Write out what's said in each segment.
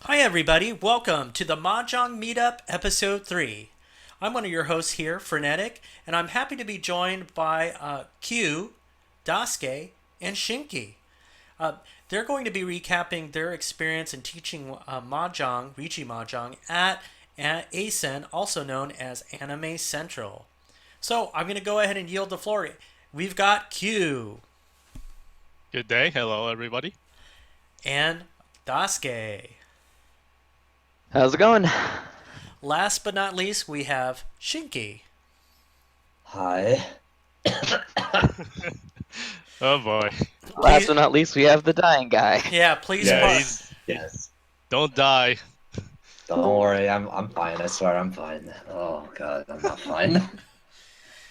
Hi, everybody. Welcome to the Mahjong Meetup Episode 3. I'm one of your hosts here, Frenetic, and I'm happy to be joined by Q, Daske, and Shinki. Uh, they're going to be recapping their experience in teaching Mahjong, Richi Mahjong, at ASEN, also known as Anime Central. So I'm going to go ahead and yield the floor. We've got Q Good day. Hello, everybody. and Daske. How's it going? Last but not least, we have Shinki. Hi. Oh boy. Last Please, but not least, we have the dying guy. yeah, please Yeah, put. Yes. Yes. don't die. Don't worry, I'm fine. I swear I'm fine. Oh god, I'm not fine.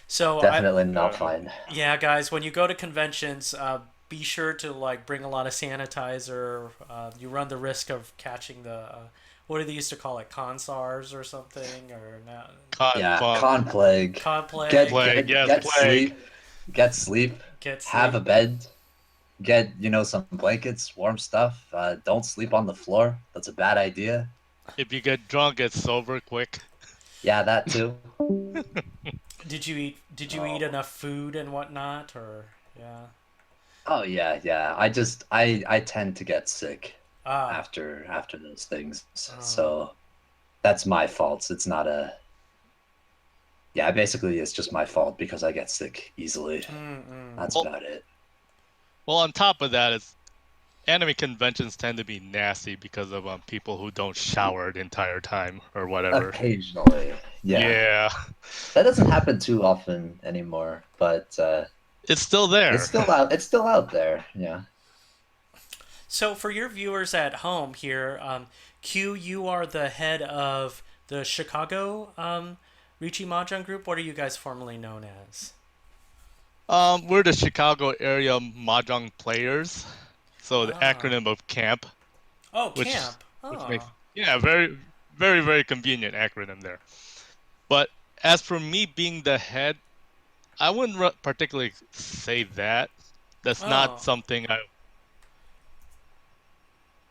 So Definitely not Uh, fine. yeah, guys, when you go to conventions, be sure to like bring a lot of sanitizer. You run the risk of catching the what do they used to call it, consars or something, or not, con, Yeah, fun, con plague. con Get plague. plague. get Yes, get plague. sleep. Get sleep. Get Have a sleep. bed. Get, some blankets, warm stuff. Don't sleep on the floor. That's a bad idea. If you get drunk, get sober quick. Yeah, that too. Did you eat Oh. enough food and whatnot, or yeah? Oh yeah, yeah. I tend to get sick Ah, after those things. oh, So that's my fault. It's not a Yeah, basically it's just my fault because I get sick easily. mm-mm. That's Well, about it. well, on top of that, it's anime conventions tend to be nasty because of people who don't shower the entire time or whatever. Occasionally. Yeah. Yeah, That doesn't happen too often anymore, but it's still there. it's still out there. Yeah. So, for your viewers at home here, Q, you are the head of the Chicago Richi Mahjong Group. What are you guys formerly known as? We're the Chicago area Mahjong players, so the Ah, acronym of CAMP, oh, which camp. which Oh, makes yeah very very very convenient acronym there. But as for me being the head, I wouldn't particularly say that. That's not oh, something I,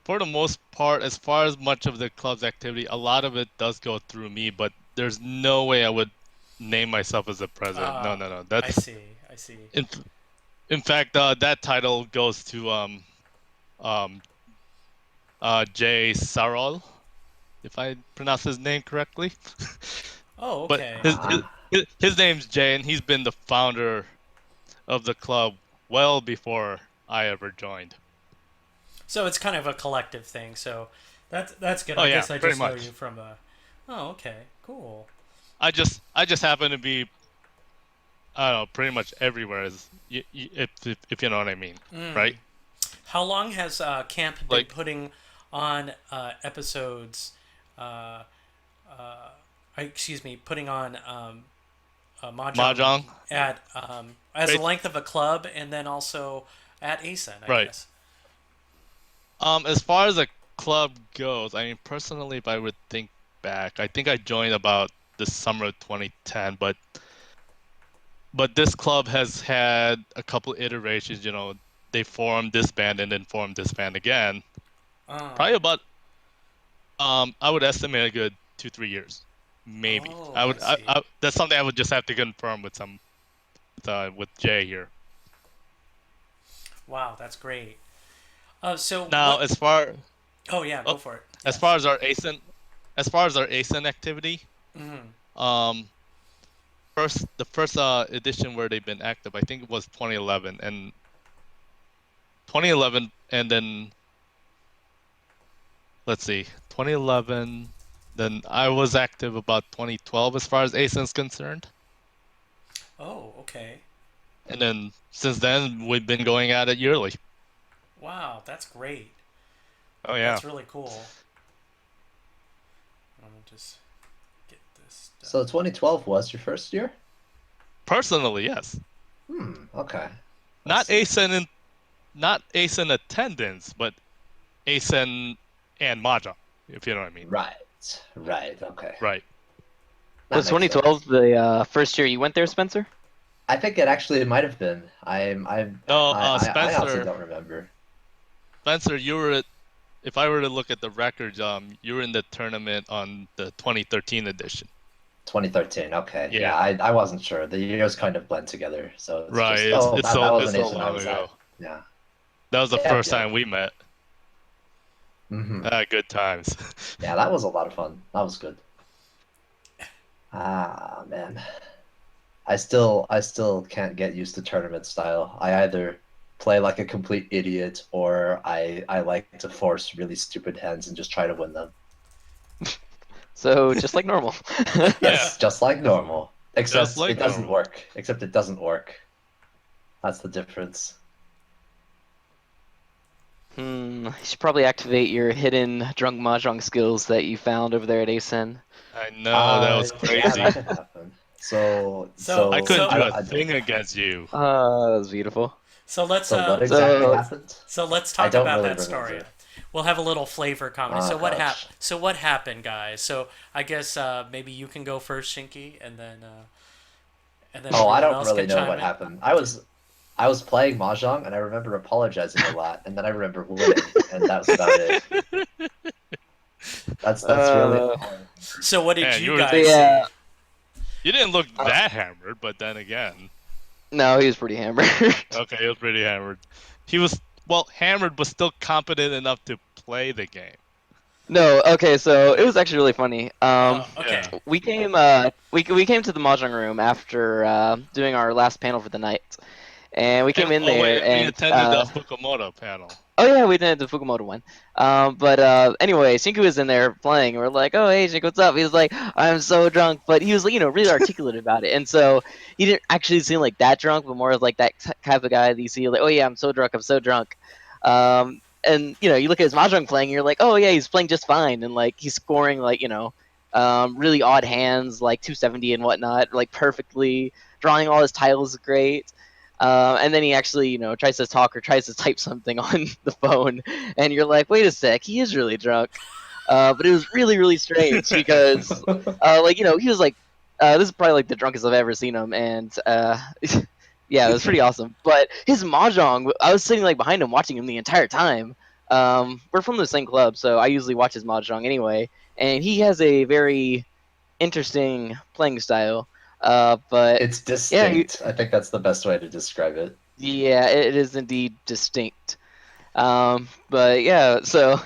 for the most part, as far as much of the club's activity, a lot of it does go through me, but there's no way I would name myself as a president. No, ah. no, no. I That's see. I see. in in fact that title goes to um Jay Sarol, if I pronounce his name correctly. Oh, But okay. his name's Jay, and he's been the founder of the club well before I ever joined. So it's kind of a collective thing. So that's good. Oh I yeah, guess I pretty just know you much. from a. Oh, okay. Cool. I just happen to be, I don't know, pretty much everywhere, if you know what I mean, right? Mm. How long has camp been Like putting on episodes? Uh, uh, excuse me, putting on mahjong mahjong, at as a right? length of a club, and then also at ASEN, I Right. guess. As far as a club goes, I mean, personally, if I would think back, I think I joined about the summer of 2010, but this club has had a couple iterations. They formed this band and then formed this band again. Oh, Probably about I would estimate a good 2-3 years, maybe. oh, I I would see. that's something I would just have to confirm with Jay here. Wow, that's great. So Now, what? Oh yeah, oh, go for it. as far Yes. as our ASIN activity, Mm. um, the first edition where they've been active, I think it was 2011, and then let's see, 2011. Then I was active about 2012 as far as ASIN's concerned, Oh, okay. and then since then we've been going at it yearly. Wow, that's great. Oh yeah. That's really cool. Let me just get this So done. 2012 was your first year? Personally, yes. Okay. I Not see. ASIN in not ASIN attendance, but ASIN and Mahjong, if you know what I mean. Right. Right. Okay. Right. That Was makes sense. 2012 the first year you went there, Spencer? I think it actually might have been. No, I honestly Spencer, don't remember. Spencer, if I were to look at the records, you were in the tournament on the 2013 edition. 2013. Okay. Yeah. Yeah, I wasn't sure. The years kind of blend together, so it's Right. just It's that was it's an so Asian I long was ago. at. Yeah. That was the Yep. first Yep. time we met. Good times. Yeah, that was a lot of fun. That was good. Ah, man. I still can't get used to tournament style. I either play like a complete idiot or I like to force really stupid hands and just try to win them. So just like normal. Yeah. Yes, just like normal. Just Except like it doesn't normal. work. Except it doesn't work. That's the difference. You should probably activate your hidden drunk mahjong skills that you found over there at ASEN. I know, that was Yeah, crazy. that could happen. So So- I couldn't do a I thing don't. against you. That was beautiful. So let's So what uh exactly So happened? so let's I talk don't about really that story. remember. We'll have a little flavor comedy. Oh, gosh. So what happened, guys? So I guess maybe you can go first, Shinky, and then Oh, I everyone don't else really can know chime what in. happened. I was playing Mahjong and I remember apologizing a lot, and then I remember winning, and that was about it. That's really all Uh, I remember. So what did Man, you you were guys yeah. see? you didn't look Uh, that hammered, but then again, No, he was pretty hammered. okay, he was pretty hammered. He was hammered, but still competent enough to play the game. No, okay, so it was actually really funny. Okay. Yeah. We came we came to the mahjong room after doing our last panel for the night, and we came in Oh there wait, we and attended the Fukumoto panel. oh yeah, we did the Fukumoto one. But anyway, Shinku was in there playing, and we're like, oh hey Shinku, what's up? He was like, I'm so drunk, but he was like, really articulate about it, and so he didn't actually seem like that drunk, but more of like that type of guy that you see like, oh yeah, I'm so drunk, I'm so drunk. And you look at his mahjong playing, and you're like, oh yeah, he's playing just fine, and like he's scoring like really odd hands like 270 and whatnot, like perfectly, drawing all his tiles great. And then he actually, tries to talk or tries to type something on the phone, and you're like, wait a sec, he is really drunk. But it was really, really strange because, he was like, this is probably like the drunkest I've ever seen him, and yeah, it was pretty awesome. But his mahjong, I was sitting like behind him watching him the entire time. We're from the same club, so I usually watch his mahjong anyway, and he has a very interesting playing style. But It's yeah, distinct. I think that's the best way to describe it. yeah, it is indeed distinct. But yeah, so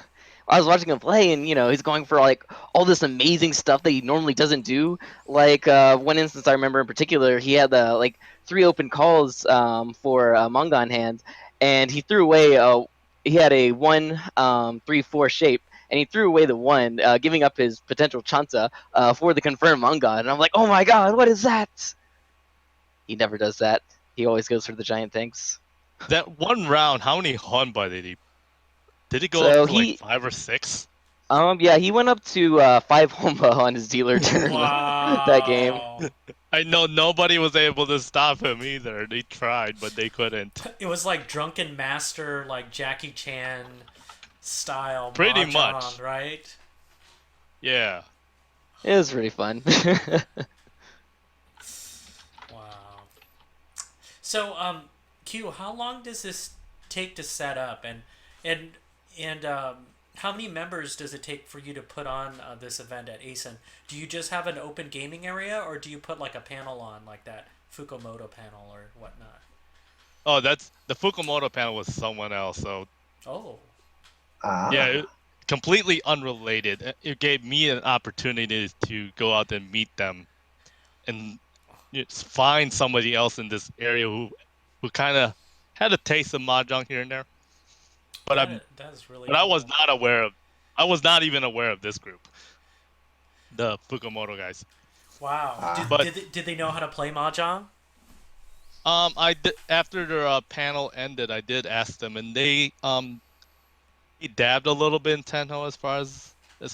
I was watching him play, and he's going for like all this amazing stuff that he normally doesn't do. Like one instance I remember in particular, he had like 3 open calls for Mongon hand, and he threw away. He had a 1-3-4 shape, and he threw away the one, giving up his potential chanta for the confirmed Mongon. And I'm like, oh my god, what is that? He never does that. He always goes for the giant tanks. That one round, how many Honba did he? Did he go So up to like he 5 or 6? Yeah, he went up to 5 Homba on his dealer turn that game. Wow. I know nobody was able to stop him either. They tried, but they couldn't. It was like drunken master, like Jackie Chan style Pretty mahjong, much. right? Yeah. It was pretty fun. Wow. So, Q, how long does this take to set up, and how many members does it take for you to put on this event at ASEN? Do you just have an open gaming area, or do you put like a panel on, like that Fukumoto panel or whatnot? Oh, that's the Fukumoto panel was someone else. So Oh, yeah, completely unrelated. It gave me an opportunity to go out and meet them, and find somebody else in this area who kind of had a taste of mahjong here and there. But that is really but cool. I was not aware of. I was not even aware of this group, the Fukumoto guys. Wow. Did, But- did they know how to play mahjong? I did, after their panel ended, I did ask them, and they dabbed a little bit in Tenho as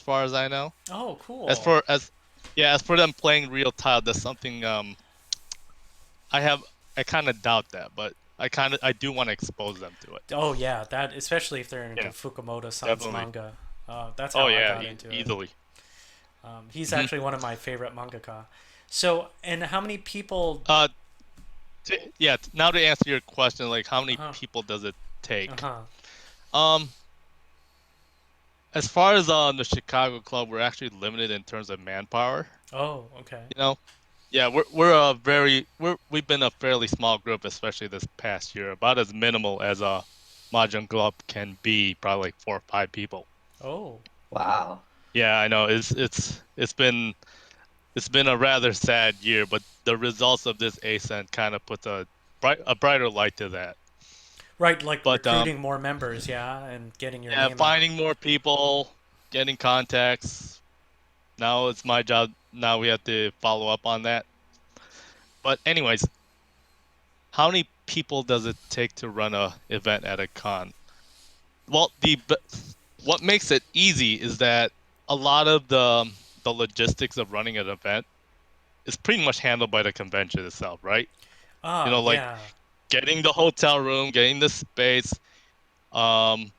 far as I know. Oh, cool. As for them playing real tile, that's something I kind of doubt that, but I do want to expose them to it. Oh yeah, that especially if they're into Yeah, Fukumoto-san's definitely. manga. That's how Oh I yeah, got into it. easily. He's actually one of my favorite mangaka. So, and how many people? Now to answer your question, like how many Uh-huh. people does it take? Uh-huh. Um, as far as the Chicago club, we're actually limited in terms of manpower. Oh, okay. You know, yeah, we've been a fairly small group, especially this past year, about as minimal as a Mahjong club can be, probably like 4 or 5 people. Oh, Wow. Yeah, I know it's been a rather sad year, but the results of this ascent kind of puts a brighter light to that. right, like But recruiting more members, yeah, and getting your yeah, name out. finding more people, getting contacts. Now it's my job. Now we have to follow up on that. But anyways, how many people does it take to run a event at a con? Well, what makes it easy is that a lot of the logistics of running an event is pretty much handled by the convention itself, right? Ah, Like yeah. getting the hotel room, getting the space, um,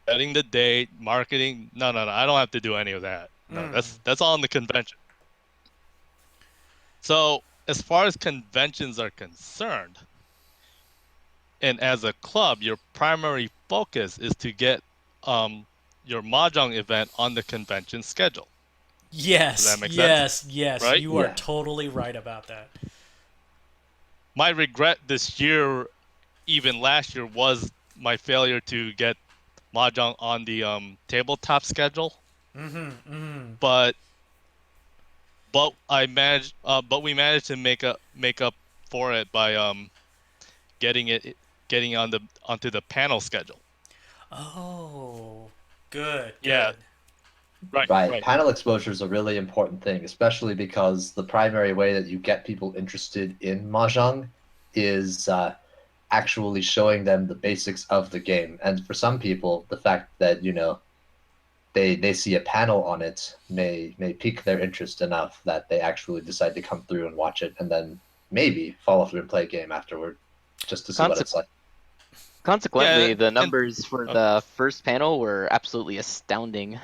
setting the date, marketing. No, no, no. I don't have to do any of that. No, Mm. that's all in the convention. So as far as conventions are concerned, and as a club, your primary focus is to get um your mahjong event on the convention schedule. Does that Yes, make sense? yes, yes. Right? You are Yeah. totally right about that. My regret this year, even last year, was my failure to get mahjong on the tabletop schedule. Mm-hmm. Mm-hmm. But but we managed to make up for it by getting it getting on the onto the panel schedule. Oh, good, Yeah, good. right, Right. right. Panel exposure is a really important thing, especially because the primary way that you get people interested in Mahjong is actually showing them the basics of the game. And for some people, the fact that, they see a panel on it may pique their interest enough that they actually decide to come through and watch it and then maybe follow through and play a game afterward just to see what Conse- it's like. Yeah, Consequently, the and numbers for uh, the first panel were absolutely astounding.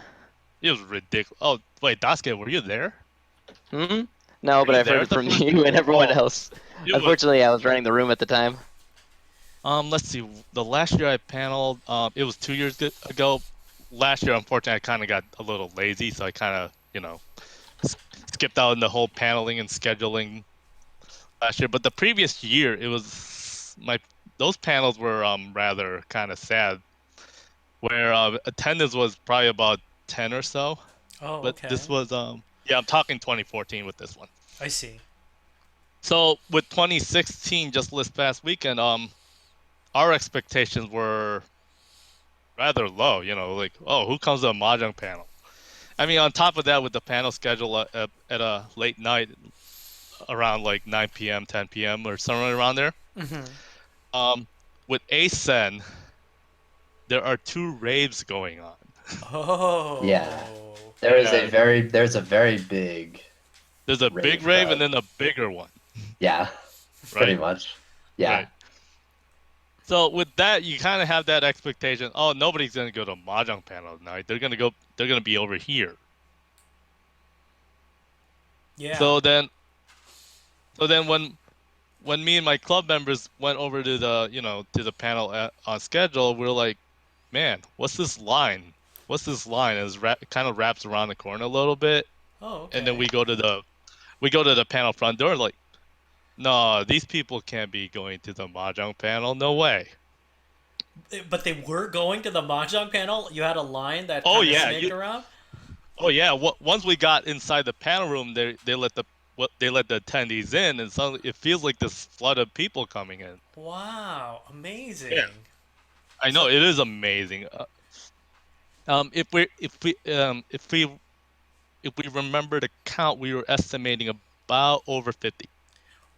it was ridiculous. Oh, wait, Daisuke, were you there? Hmm? No, Were but you I've there heard at it the from first? you and everyone Oh, else. it was. Unfortunately, I was running the room at the time. Let's see. The last year I paneled, it was 2 years ago. Last year, unfortunately, I kind of got a little lazy, so I kind of, s- skipped out on the whole paneling and scheduling last year. But the previous year, it was my those panels were rather kind of sad, where attendance was probably about 10 or so. Oh, But this okay. was yeah, I'm talking 2014 with this one. I see. So with 2016, just this past weekend, our expectations were rather low. Like, oh, who comes to a mahjong panel? I mean, on top of that, with the panel schedule at a late night, around like 9 p.m., 10 p.m., or somewhere around there. Mm-hmm. Um, with ASEN, there are two raves going on. Yeah. Oh. Yeah, There's a very big there's a big rave rave and crowd. then a bigger one, Yeah, pretty right? much. Yeah. Right. So with that, you kind of have that expectation. Oh, nobody's gonna go to mahjong panel tonight. They're gonna go. They're gonna be over here. Yeah. So then, when me and my club members went over to the panel on schedule, we're like, man, what's this line? What's this line? And it kind of wraps around the corner a little bit, Oh, and then okay. we go to the panel front door, like, no, these people can't be going to the mahjong panel. No way. But they were going to the mahjong panel. You had a line that Oh kind of yeah, snaked around. oh yeah. Once we got inside the panel room, they let the attendees in, and suddenly it feels like this flood of people coming in. Wow, Yeah, amazing. I know So, it is amazing. If we remember the count, we were estimating about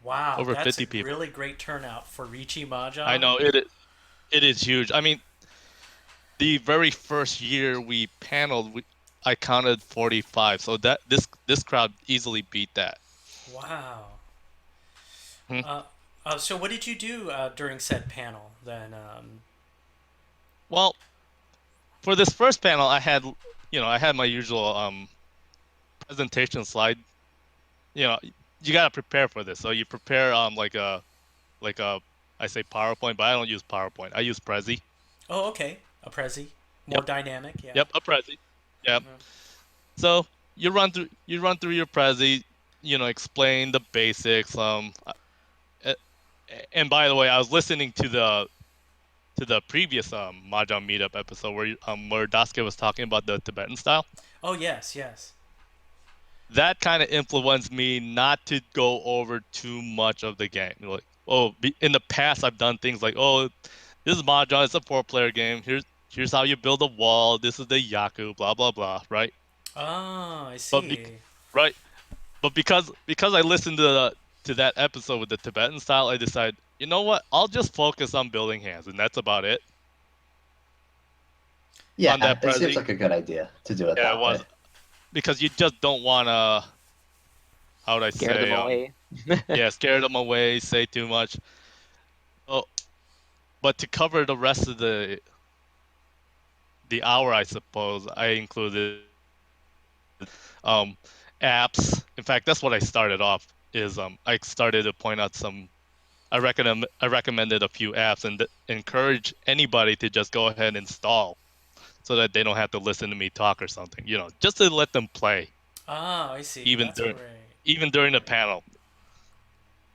wow, over that's a 50 people. really great turnout for Ricci I Mahjong. know it is huge. I mean, the very first year we paneled, I counted 45. So this crowd easily beat that. Wow. Hmm. Uh, so what did you do during said panel then? Well, for this first panel, I had my usual presentation slide. You know, you gotta prepare for this. So you prepare like a I say PowerPoint, but I don't use PowerPoint. I use Prezi. Oh, okay, a Prezi. More dynamic, yeah. Yep, a Prezi. Yep. Mhm. So you run through your Prezi, explain the basics. A- and by the way, I was listening to the previous Mahjong Meetup episode where Daisuke was talking about the Tibetan style. Oh yes, yes. That kind of influenced me not to go over too much of the game. Like, in the past I've done things like, this is Mahjong, it's a 4-player game. Here's how you build a wall. This is the Yaku, blah blah blah, right? Oh, I But see. right, but because I listened to that episode with the Tibetan style, I decided, you know what? I'll just focus on building hands, and that's about it on Yeah, that it seems Prezi. like a good idea to do it Yeah, it that was way. because you just don't want to, how would I Scare them say, away. yeah, scare them away, say too much. Oh, but to cover the rest of the hour, I suppose I included um apps. In fact, that's what I started off. Is I started to point out some. I recommended a few apps and encourage anybody to just go ahead and install so that they don't have to listen to me talk or something. Just to let them play Oh, I see. even That's during great. even during the panel.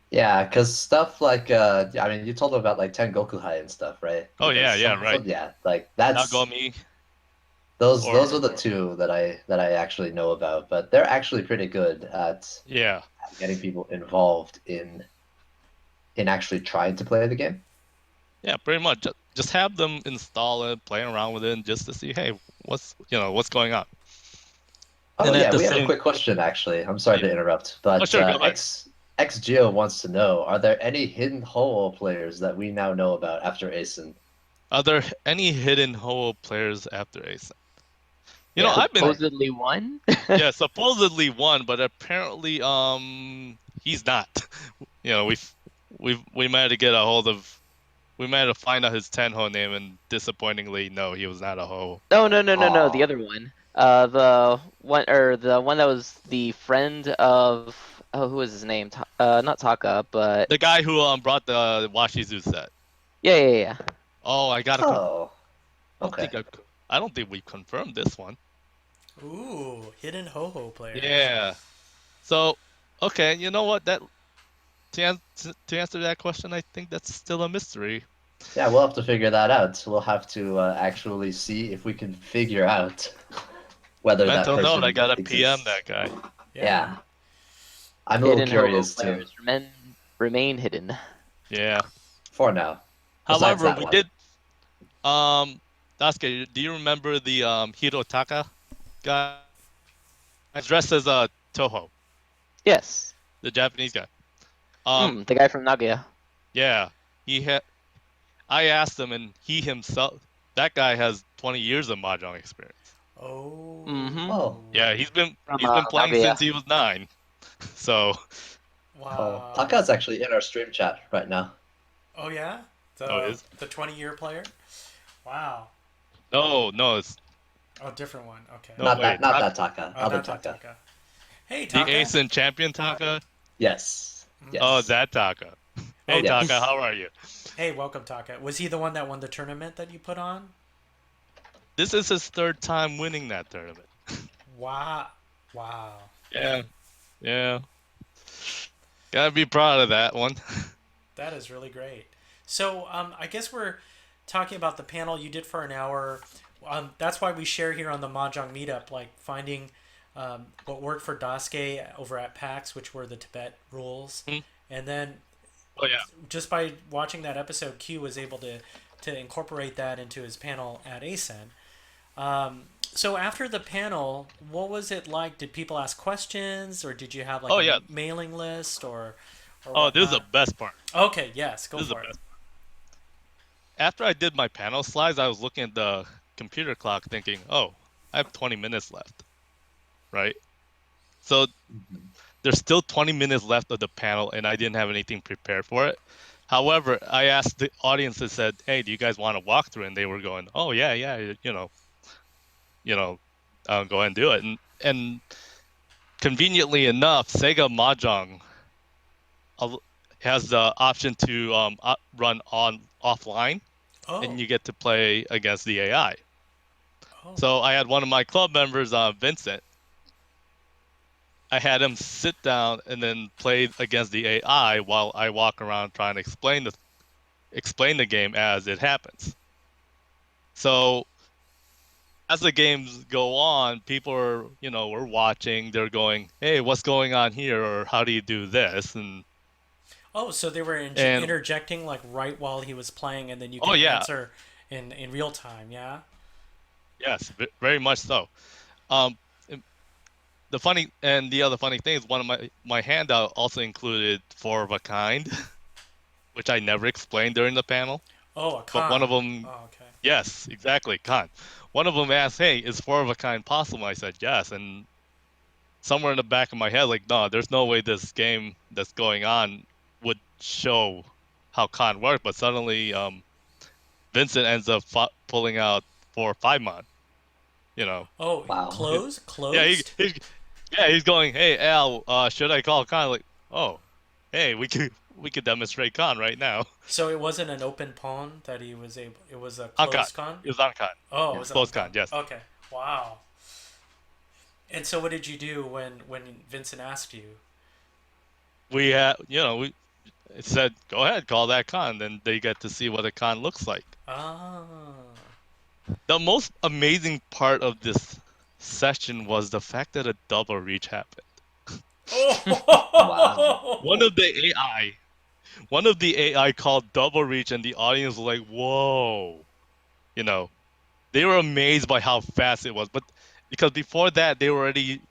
Yeah, because stuff like I mean, you told them about like Tengoku High and stuff, right? Oh Because yeah, yeah, some of right. them, yeah, like that's Nagomi those or are the two that I actually know about, but they're actually pretty good yeah. at getting people involved in actually trying to play the game. Yeah, pretty much. Just have them install it, play around with it, just to see, hey, what's going on. Oh And at yeah, the we have a same, quick question actually. I'm sorry yeah. to interrupt, Oh, but sure, go ahead. X Geo wants to know: are there any hidden Ho players that we now know about after ASIN? Are there any hidden Ho players after Ace? Yeah, I've been, like Supposedly one. yeah, supposedly one, but apparently, he's not. We might have to get a hold of, we might have to find out his Tenho name, and disappointingly, no, he was not a Ho. No, no, no, no, no. The oh, other one. The one that was the friend of. Oh, who was his name? Not Taka, but The guy who brought the Washizu set. yeah, yeah, yeah. Oh, oh, I don't okay. think I don't think we confirmed this one. Ooh, hidden ho-ho players. Yeah. So, okay, you know what? To answer that question, I think that's still a mystery. Yeah, we'll have to figure that out. We'll have to actually see if we can figure out whether that Mental note, I person gotta PM exists. that guy. Yeah. Yeah, I'm a little Hidden ho curious too. players remain hidden. Yeah. For now. Besides However, that we one. did Daisuke, do you remember the Hirotaka guy? He's dressed as a Toho, Yes. the Japanese guy. Um, The guy from Nagoya. yeah. He had I asked him, and he himself, that guy has 20 years of mahjong experience. Oh. Mm-hmm. Oh, Yeah, From he's been playing Nagoya. since he was 9. So, oh, Wow. Taka's actually in our stream chat right now. Oh yeah. oh, it The is? the 20-year player. Wow. No, it's Oh, different one. Okay. no wait. Not that Taka, Oh, other not that Taka. Taka. Hey, The Taka. Ace and Champion Taka? Yes, Oh, yes, that Taka. Hey Oh, Taka, yes. how are you? hey, welcome, Taka. Was he the one that won the tournament that you put on? This is his third time winning that tournament. Wow. Wow. Yeah, yeah. Gotta be proud of that one. That is really great. So, I guess we're talking about the panel you did for an hour. That's why we share here on the Mahjong Meetup, like finding what worked for Daisuke over at PAX, which were the Tibet rules. Hmm? And then Oh yeah. just by watching that episode, Q was able to incorporate that into his panel at ASEN. So after the panel, what was it like? Did people ask questions, or did you have like Oh a yeah. mailing list, or Oh, this is the whatnot? best part. Okay, yes, go This is the for it. best. After I did my panel slides, I was looking at the computer clock thinking, oh, I have 20 minutes left, right? So Mhm. there's still 20 minutes left of the panel, and I didn't have anything prepared for it. However, I asked the audience and said, hey, do you guys want to walk through? And they were going, oh, yeah, yeah, you know, go ahead and do it. And conveniently enough, Sega Mahjong has the option to run on offline, and Oh, you get to play against the AI. Oh. So I had one of my club members, Vincent. I had him sit down and then play against the AI while I walk around trying to explain the game as it happens. So as the games go on, people are, we're watching, they're going, "Hey, what's going on here?" or "How do you do this?" Oh, so they were and interjecting like right while he was playing, and then you oh could yeah, answer in real time. Yeah. yes, very much so. Um, and the other funny thing is one of my handout also included four of a kind, which I never explained during the panel. Oh, a But one of con. them, Oh, okay. yes, exactly, con. One of them asked, "Hey, is four of a kind possible?" I said yes, and somewhere in the back of my head, like, no, there's no way this game that's going on would show how con worked. But suddenly, Vincent ends up pulling out 4 or 5 mon. You know, Oh, Wow. It- yeah, closed. he's going, "Hey Al, should I call con?" Like, oh, hey, we could demonstrate con right now. So it wasn't an open pawn that he was able. It was a On con, closed con. it was on con, Oh, it Yeah. was on close con. con, yes. Okay. Wow. And so, what did you do when Vincent asked you? We had, we it said, "Go ahead, call that con." Then they get to see what a con looks like. Ah. The most amazing part of this session was the fact that a double reach happened. Wow. One Oh. of the AI, one of the AI called double reach, and the audience was like, "Whoa!" You know, they were amazed by how fast it was. But because before that, they already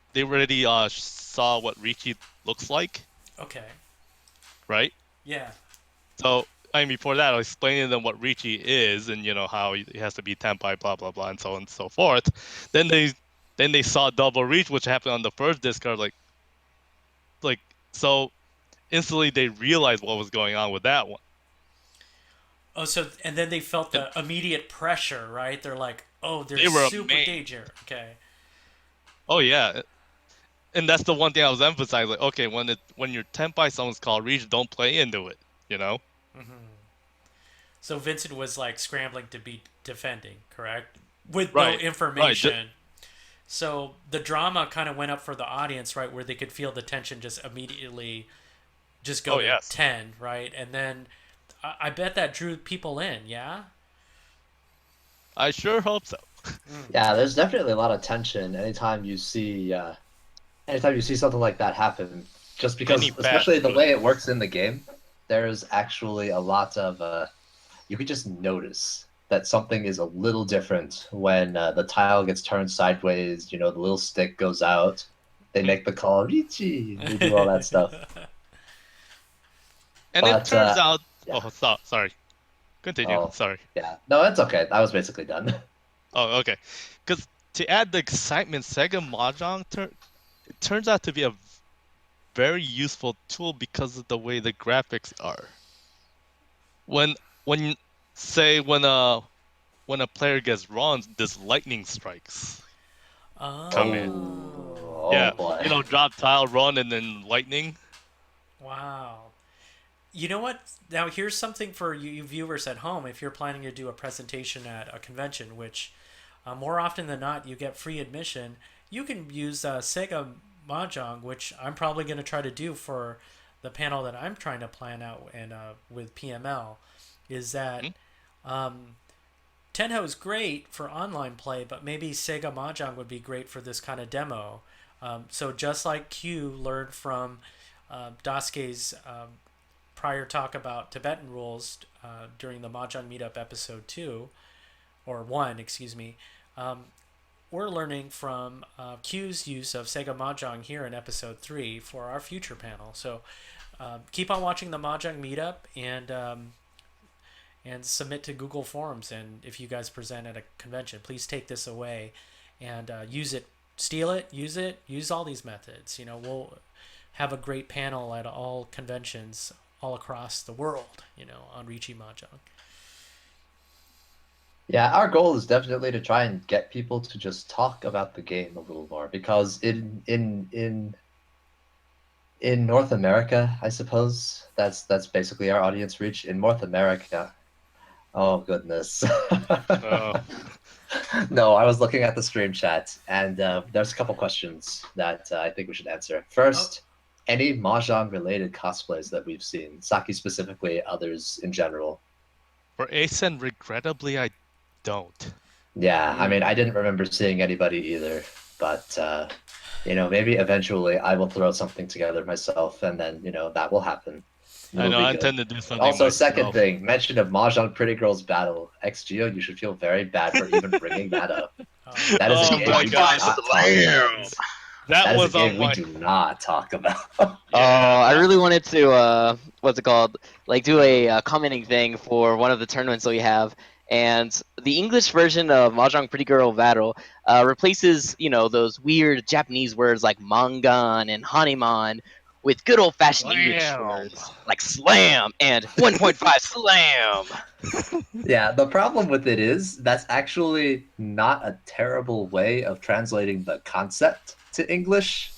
saw what Richie looks like, Okay. right? Yeah. So I mean, before that, I was explaining to them what Richie is, and how he has to be tenpai, blah blah blah, and so on and so forth. Then they saw double reach, which happened on the first discard, like so instantly they realized what was going on with that one. Oh, so and then they felt And the immediate pressure, right? They're like, "Oh, they there's were super amazed. danger." Okay. Oh yeah, and that's the one thing I was emphasizing. Like, okay, when you're tenpai, someone's called reach, don't play into it. You know? So Vincent was like scrambling to be defending, correct? With no Right, right. information. So the drama kind of went up for the audience, right, where they could feel the tension just immediately just go Oh to yes, 10, right? And then I bet that drew people in, yeah? I sure hope so. Yeah, there's definitely a lot of tension anytime you see something like that happen. Just Any because, bad especially the food. way it works in the game, there's actually a lot of you could just notice that something is a little different when the tile gets turned sideways. The little stick goes out. They Mhm. make the call, Richie. They do all that stuff. And it But turns out, yeah. oh, sorry. Continue. Oh, Sorry. yeah. No, it's okay. I was basically done. Oh, okay. Because to add the excitement, Sega Mahjong it turns out to be a very useful tool because of the way the graphics are. When when say when a player gets wrong, this lightning strikes come in. Oh, Yeah, oh boy. drop tile, run, and then lightning. Wow. You know what? Now, here's something for you viewers at home. If you're planning to do a presentation at a convention, which more often than not you get free admission, you can use Sega Mahjong, which I'm probably going to try to do for the panel that I'm trying to plan out and with PML. Is that Hmm? Tenho is great for online play, but maybe Sega Mahjong would be great for this kind of demo. So just like Q learned from Dasuke's prior talk about Tibetan rules during the Mahjong Meetup episode 2, or 1, excuse me, we're learning from Q's use of Sega Mahjong here in episode 3 for our future panel. So keep on watching the Mahjong Meetup and submit to Google Forms. And if you guys present at a convention, please take this away and use it, steal it, use all these methods. We'll have a great panel at all conventions all across the world, on Riichi Mahjong. Yeah, our goal is definitely to try and get people to just talk about the game a little more because in North America, I suppose that's basically our audience reach. In North America, oh goodness. Uh, No, I was looking at the stream chat, and there's a couple questions that I think we should answer. First, any Mahjong-related cosplays that we've seen, Saki specifically, others in general? For Asen, regrettably, I don't. Yeah, I mean, I didn't remember seeing anybody either, but maybe eventually I will throw something together myself, and then that will happen. I It'll know be I good. intend to do something Also, myself. second thing, mention of Mahjong Pretty Girls Battle. XGO, you should feel very bad for even bringing that up. That is a Oh game my we do gosh. not talk about. That That is a was on game we my do not talk about. Oh, I really wanted to what's it called? Like do a commenting thing for one of the tournaments that we have, and the English version of Mahjong Pretty Girl Battle replaces those weird Japanese words like mangan and haniman with good old fashioned English Slam. words like slam and 1.5 slam. Yeah, the problem with it is that's actually not a terrible way of translating the concept to English,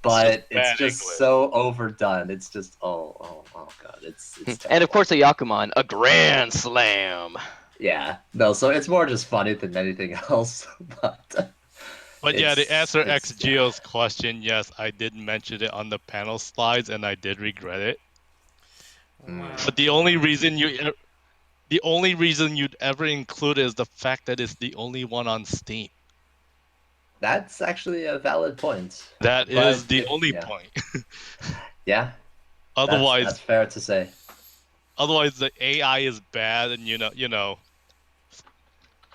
but it's bad just English. so overdone. It's just oh god, it's And terrible. of course a Yakuman, a grand slam. Yeah, no, so it's more just funny than anything else. But yeah, to answer yeah. XGO's question, yes, I did mention it on the panel slides, and I did regret it. Wow. But the only reason you'd ever include it is the fact that it's the only one on Steam. That's actually a valid point. That But is the only point. Yeah. Otherwise, that's fair to say. otherwise the AI is bad, and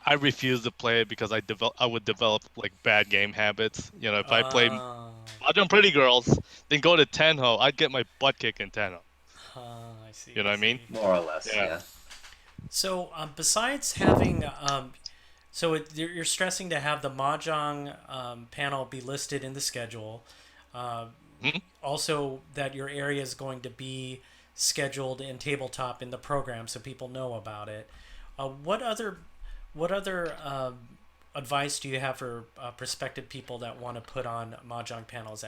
I refuse to play it because I would develop like bad game habits. If I play Mahjong Pretty Girls, then go to Tenho, I'd get my butt kicked in Tenho. I see. You know what I mean? More or less, Yeah. yeah. So, besides having, you're stressing to have the Mahjong panel be listed in the schedule. Also, that your area is going to be scheduled in tabletop in the program, so people know about it. What other advice do you have for prospective people that want to put on Mahjong panels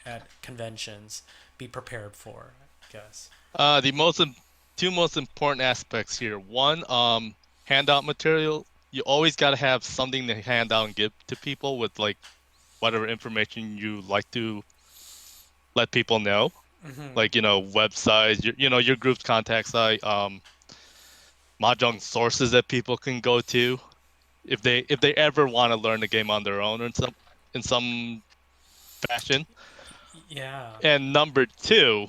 at conventions? Be prepared for, I guess. The two most important aspects here. One, handout material. You always got to have something to hand out and give to people with like whatever information you like to let people know. Like websites, your group's contact site, Mahjong sources that people can go to if they ever want to learn the game on their own or in some fashion. Yeah. And number two,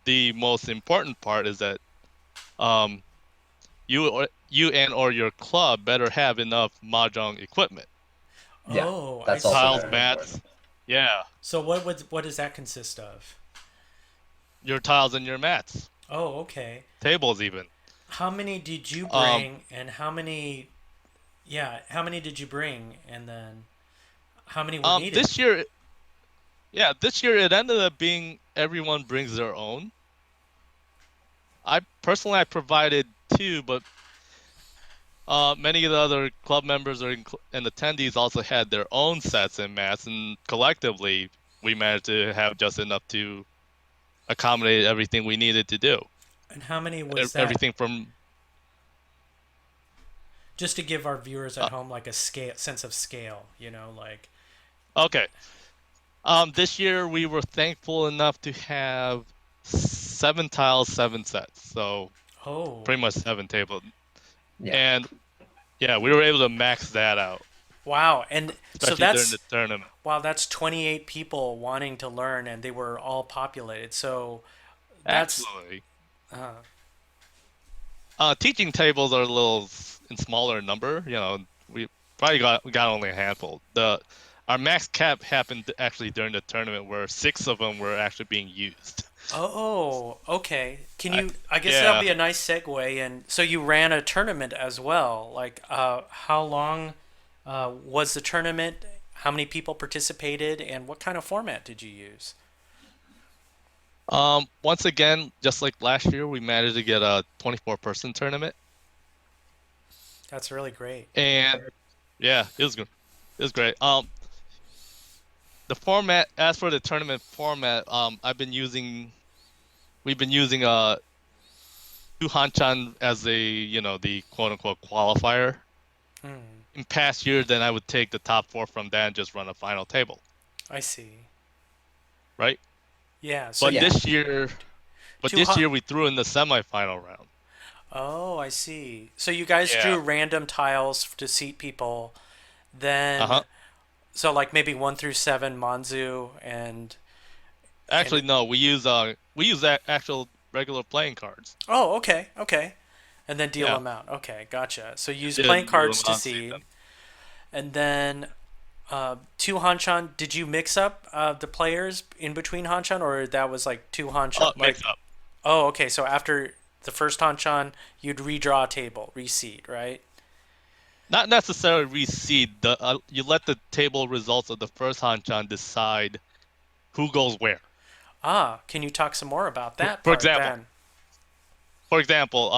the most important part is that you and or your club better have enough mahjong equipment. Yeah, Oh, that's I also see. Tiles, very mats. important. Yeah, So what does that consist of? your tiles and your mats, Oh, okay. tables even. How many did you Um, bring, and how many? Yeah, how many did you bring, and then how many were needed? this year it ended up being everyone brings their own. I provided two, but many of the other club members and attendees also had their own sets and mats, and collectively we managed to have just enough to accommodate everything we needed to do. And how many was that? Everything from Just to give our viewers at home like a sense of scale, like. okay. This year we were thankful enough to have 7 tiles, 7 sets, so Oh. pretty much 7 tables. Yeah. And yeah, we were able to max that out, Wow, and so especially during that's the tournament. wow, that's 28 people wanting to learn, and they were all populated. So that's Absolutely. uh, Teaching tables are a little in smaller number. We probably got only a handful. Our max cap happened actually during the tournament where 6 of them were actually being used. oh, okay. Can you? I guess yeah. that'll be a nice segue. And so you ran a tournament as well. Like, how long was the tournament? How many people participated, and what kind of format did you use? Once again, just like last year, we managed to get a 24-person tournament, That's really great. and yeah, it was good. It was great. The format, as for the tournament format, we've been using Tu Hanchan as the quote unquote qualifier. in past years, then I would take the top 4 from that and just run a final table, I see. right? Yeah. So But you Yeah. this year, but two this hun. year we threw in the semifinal round. Oh, I see. So you guys Yeah. drew random tiles to seat people. Uh-huh. Then, so like maybe 1 through 7, Manzu and Actually, no, we use that actual regular playing cards. oh, okay, okay, and then deal Yeah. them out. Okay, gotcha. So you use Yeah, playing deal them cards to out, seed seed, them. and then two Hanchan. Did you mix up the players in between Hanchan, or that was like two Hanchan? Mix Like, up. oh, okay. So after the first Hanchan, you'd redraw a table, reseed, right? Not necessarily reseed. You let the table results of the first Hanchan decide who goes where. Ah, can you talk some more about For, that for part example, then? for example,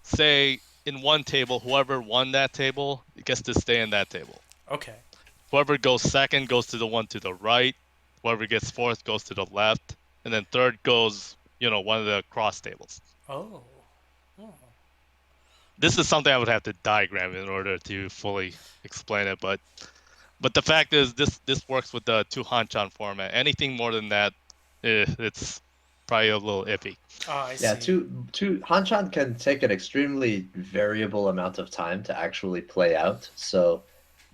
say in one table, whoever won that table gets to stay in that table. Okay. Whoever goes second goes to the one to the right. Whoever gets fourth goes to the left, and then third goes, one of the cross tables. Oh. This is something I would have to diagram in order to fully explain it, but the fact is this works with the two Hanchan format. Anything more than that, it's probably a little iffy. Oh, I Yeah, see. two Hanchan can take an extremely variable amount of time to actually play out. So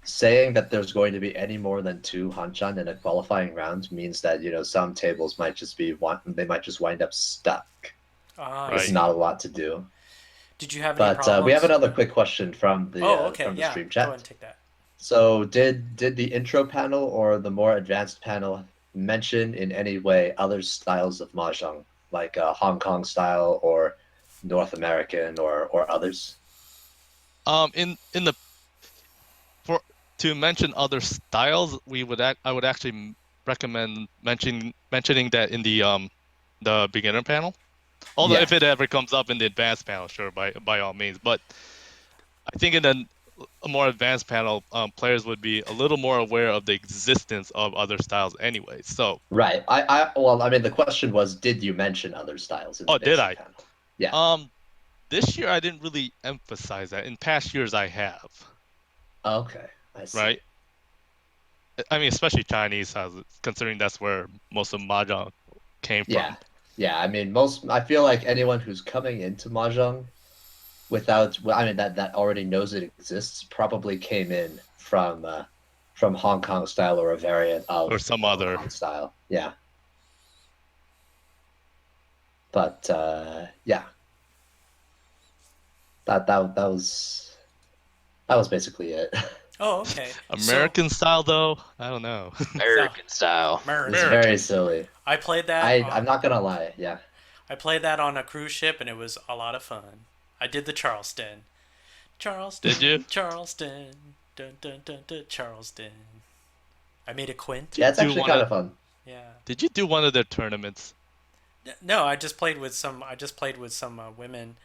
saying that there's going to be any more than two Hanchan in a qualifying round means that, some tables might just they might just wind up stuck Ah, I with Right. not a see. lot to do. Did you have any But we have problems? another quick question from Oh, the okay. from the Yeah. stream Go ahead chat. and take that. So did the intro panel or the more advanced panel mention in any way other styles of mahjong, like Hong Kong style or North American or others? In the for to mention other styles, I would actually recommend mentioning that in the beginner panel. Although Yeah, if it ever comes up in the advanced panel, sure, by all means. But I think in a more advanced panel, players would be a little more aware of the existence of other styles anyway. So, right. Well, I mean, the question was, did you mention other styles in the oh, did basic I? panel? Yeah. Um, this year I didn't really emphasize that. In past years I have, Okay, I see. right? I mean, especially Chinese, considering that's where most of Mahjong came Yeah, from. yeah. I mean, I feel like anyone who's coming into mahjong I mean, that already knows it exists probably came in from Hong Kong style or a variant Or of some Hong other. Kong style. Yeah. But yeah, that was basically it. Oh, okay. So, American style, though, I don't know. so American style. It was American. American. very silly. I played that. I'm not gonna lie. Yeah. I played that on a cruise ship, and it was a lot of fun. I did the Charleston. Did you? Charleston, Charleston, dun dun dun dun, Charleston. I made a quint. Did Yeah, you it's do actually one kind of? of fun. Yeah. Did you do one of their tournaments? No, I just played with some. I just played with some women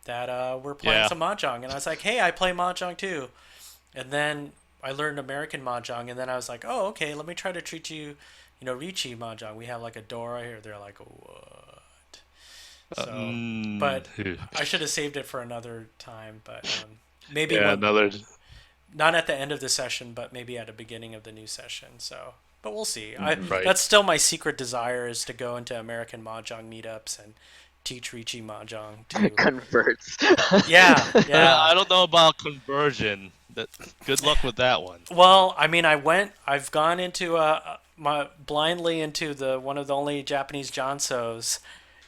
that were playing Yeah. some mahjong, and I was like, "Hey, I play mahjong too." And then I learned American mahjong, and then I was like, "Oh, okay. Let me try to treat you, Ricci mahjong. We have like a Dora here." They're like, "What?" So, but Phew. I should have saved it for another time. But maybe Yeah, when another. not at the end of the session, but maybe at the beginning of the new session. So, but we'll see. I Mhm. Right. That's still my secret desire is to go into American mahjong meetups and teach Ricci mahjong to. Converts. Yeah, yeah. I don't know about conversion. Good luck with that one. Well, I mean, I've gone into my blindly into the one of the only Japanese Jonsos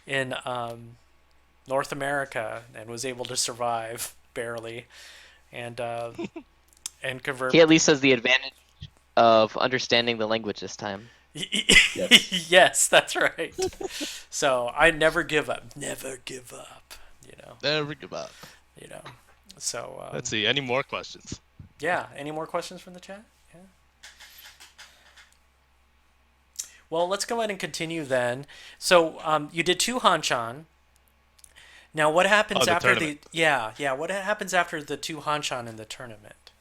in North America and was able to survive barely, and convert. He at least has the advantage of understanding the language this time. Yes. Yes, that's right. So I never give up. Never give up. You know. Never give up. You know. So Let's see. Any more questions? yeah. Any more questions from the chat? Yeah. Well, let's go ahead and continue then. So you did two Hanchan. Now, what happens Oh, the after tournament. yeah? What happens after the two Hanchan in the tournament?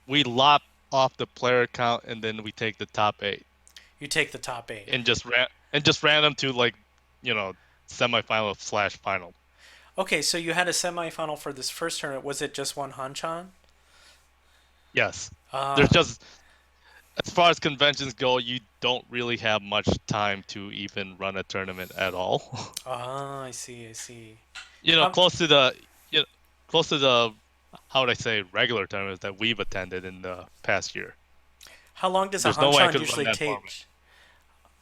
We lop off the player count and then we take the top 8 You take the top 8. and just ran them to semifinal slash final. Okay, so you had a semifinal for this first tournament. Was it just one Hanchan? Yes. Ah, There's just, as far as conventions go, you don't really have much time to even run a tournament at all. I see, I see. You know, How close to the, you know, close to the, how would I say, regular tournaments that we've attended in the past year. how long does a There's no way I hanchan could run usually that format. take?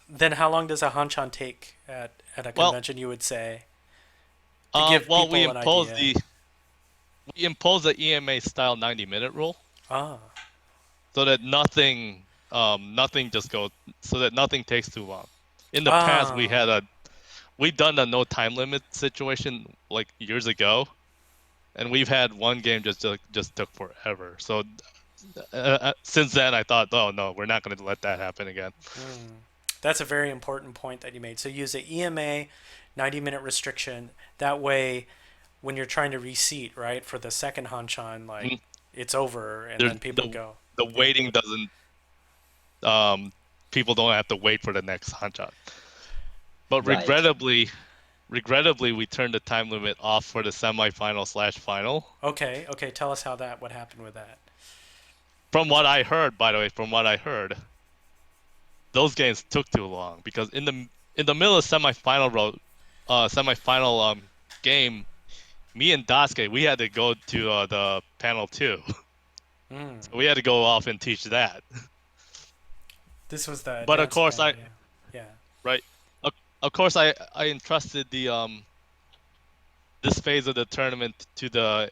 Then how long does a hanchan take at a Well, convention? You would say to give well, people an idea. we imposed the EMA style 90-minute rule Ah, so that nothing just goes, so that nothing takes too long. In the past, ah. we've done a no time limit situation like years ago, and we've had one game just took forever. So since then, I thought, oh no, we're not going to let that happen again. That's a very important point that you made. So use the EMA 90-minute restriction. That way, when you're trying to reseat, right, for the second hanchan, like Mm, it's over and There's then people go. the Yeah. waiting doesn't um people don't have to wait for the next hunch. But Right. regrettably, we turned the time limit off for the semifinal/final. Okay, okay. Tell us how that, what happened with that. From what I heard, by the way, from what I heard, those games took too long because in the middle of semifinal game, me and Daisuke, we had to go to the panel 2. Mm. So we had to go off and teach that. This was the But of advanced course, panel, yeah. Yeah. right, of, of course, I entrusted the this phase of the tournament to the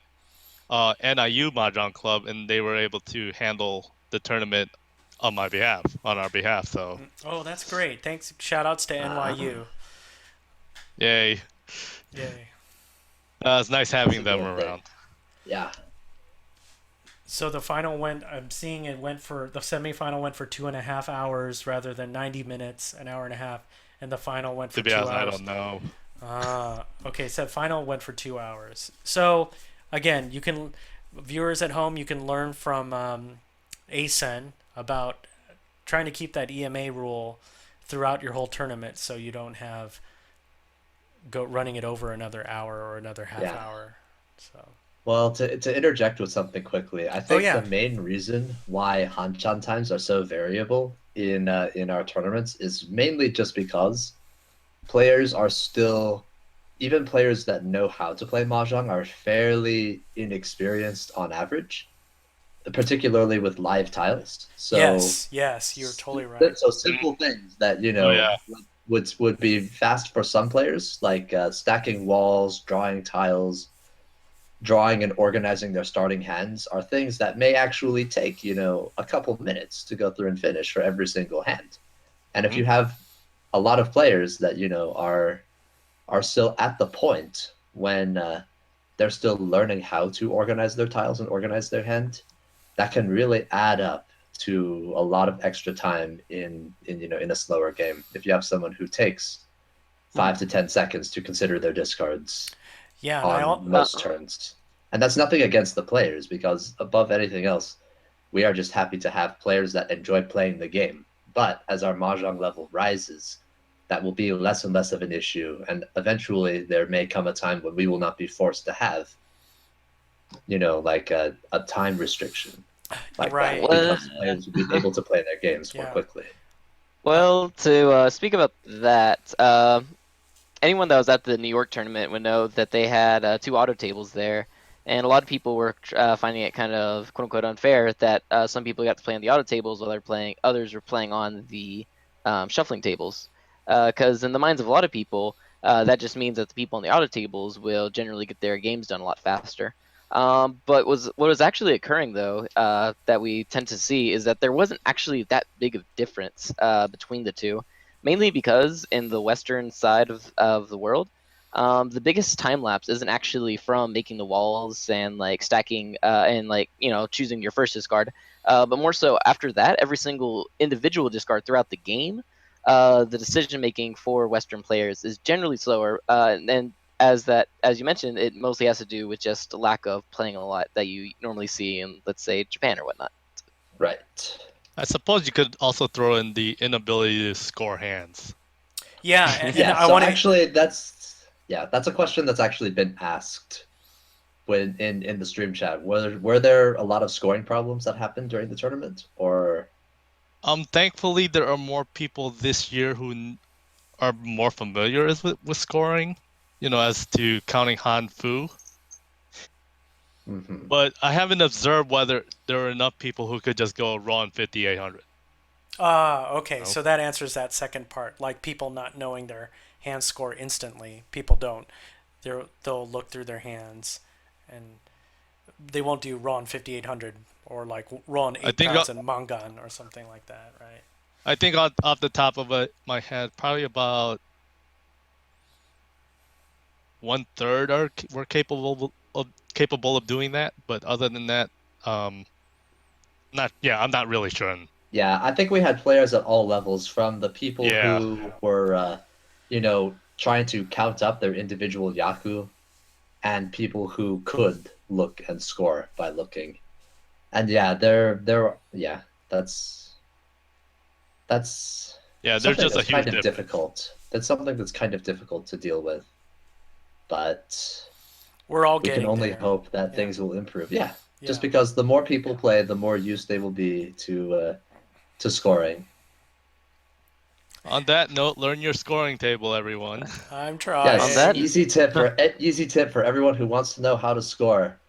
NIU Mahjong Club, and they were able to handle the tournament on our behalf. So, Oh, that's great. Thanks. Shout outs to Ah, NYU. yay! Yay. It's nice that's a having them good thing. around. Yeah. So the final went, I'm seeing it went for, the semifinal went for 2.5 hours rather than 90 minutes, an hour and a half. And the final went To for be two honest, I hours. don't know. Okay. So final went for 2 hours. So again, you can, viewers at home, you can learn from ASEN about trying to keep that EMA rule throughout your whole tournament so you don't have go running it over another hour or another half Yeah. hour. So, Well, to interject with something quickly, I oh think the yeah, main reason why Hanchan times are so variable in our tournaments is mainly just because players are still, even players that know how to play Mahjong are fairly inexperienced on average, particularly with live tiles. So yes, yes, you're totally right. so Mm. simple things that Oh yeah. would be fast for some players, like stacking walls, drawing tiles, drawing and organizing their starting hands, are things that may actually take a couple minutes to go through and finish for every single hand. And if Mhm. you have a lot of players that are still at the point when they're still learning how to organize their tiles and organize their hand, that can really add up to a lot of extra time in a slower game. If you have someone who takes 5 to 10 seconds to consider their discards Yeah, and on Uh, most turns. And that's nothing against the players, because above anything else, we are just happy to have players that enjoy playing the game. But as our Mahjong level rises, that will be less and less of an issue. And eventually, there may come a time when we will not be forced to have, like a time restriction you're like that, right. well, because players will be able to play their games more Yeah. quickly. Uh, well, to speak about that, anyone that was at the New York tournament would know that they had two auto tables there, and a lot of people were finding it kind of quote unquote unfair that some people got to play on the auto tables while others were playing on the shuffling tables. Because in the minds of a lot of people, that just means that the people on the auto tables will generally get their games done a lot faster. But what was actually occurring though, that we tend to see is that there wasn't actually that big of difference between the two, mainly because in the western side of the world, the biggest time lapse isn't actually from making the walls and like stacking and like choosing your first discard, but more so after that, every single individual discard throughout the game. The decision making for Western players is generally slower, and as you mentioned, it mostly has to do with just a lack of playing a lot that you normally see in, let's say, Japan or whatnot. Right. I suppose you could also throw in the inability to score hands. yeah, and Yeah, I so want to. actually that's a question that's actually been asked when in the stream chat? Were there a lot of scoring problems that happened during the tournament, or? Thankfully there are more people this year who are more familiar with scoring, as to counting Han Fu. Mhm. But I haven't observed whether there are enough people who could just go raw on 5800. Okay. No. So that answers that second part. Like people not knowing their hand score instantly. People don't. They'll look through their hands, and they won't do Ron 5800 or like Ron I think 8000 Mangan or something like that, right? I think off the top of my head, probably about 1/3 were capable of doing that. But other than that, um, I'm not really sure. Yeah, I think we had players at all levels, from the people Yeah. who were, trying to count up their individual Yaku, and people who could look and score by looking. And yeah, yeah, that's Yeah, there's something just a that's huge kind of difference. difficult. That's something that's kind of difficult to deal with. But We're all we can getting only there. hope that Yeah. things will improve. Yeah, Yeah. just because the more people play, the more used they will be to scoring. On that note, learn your scoring table, everyone. I'm Yes, On that, trying. easy tip for everyone who wants to know how to score.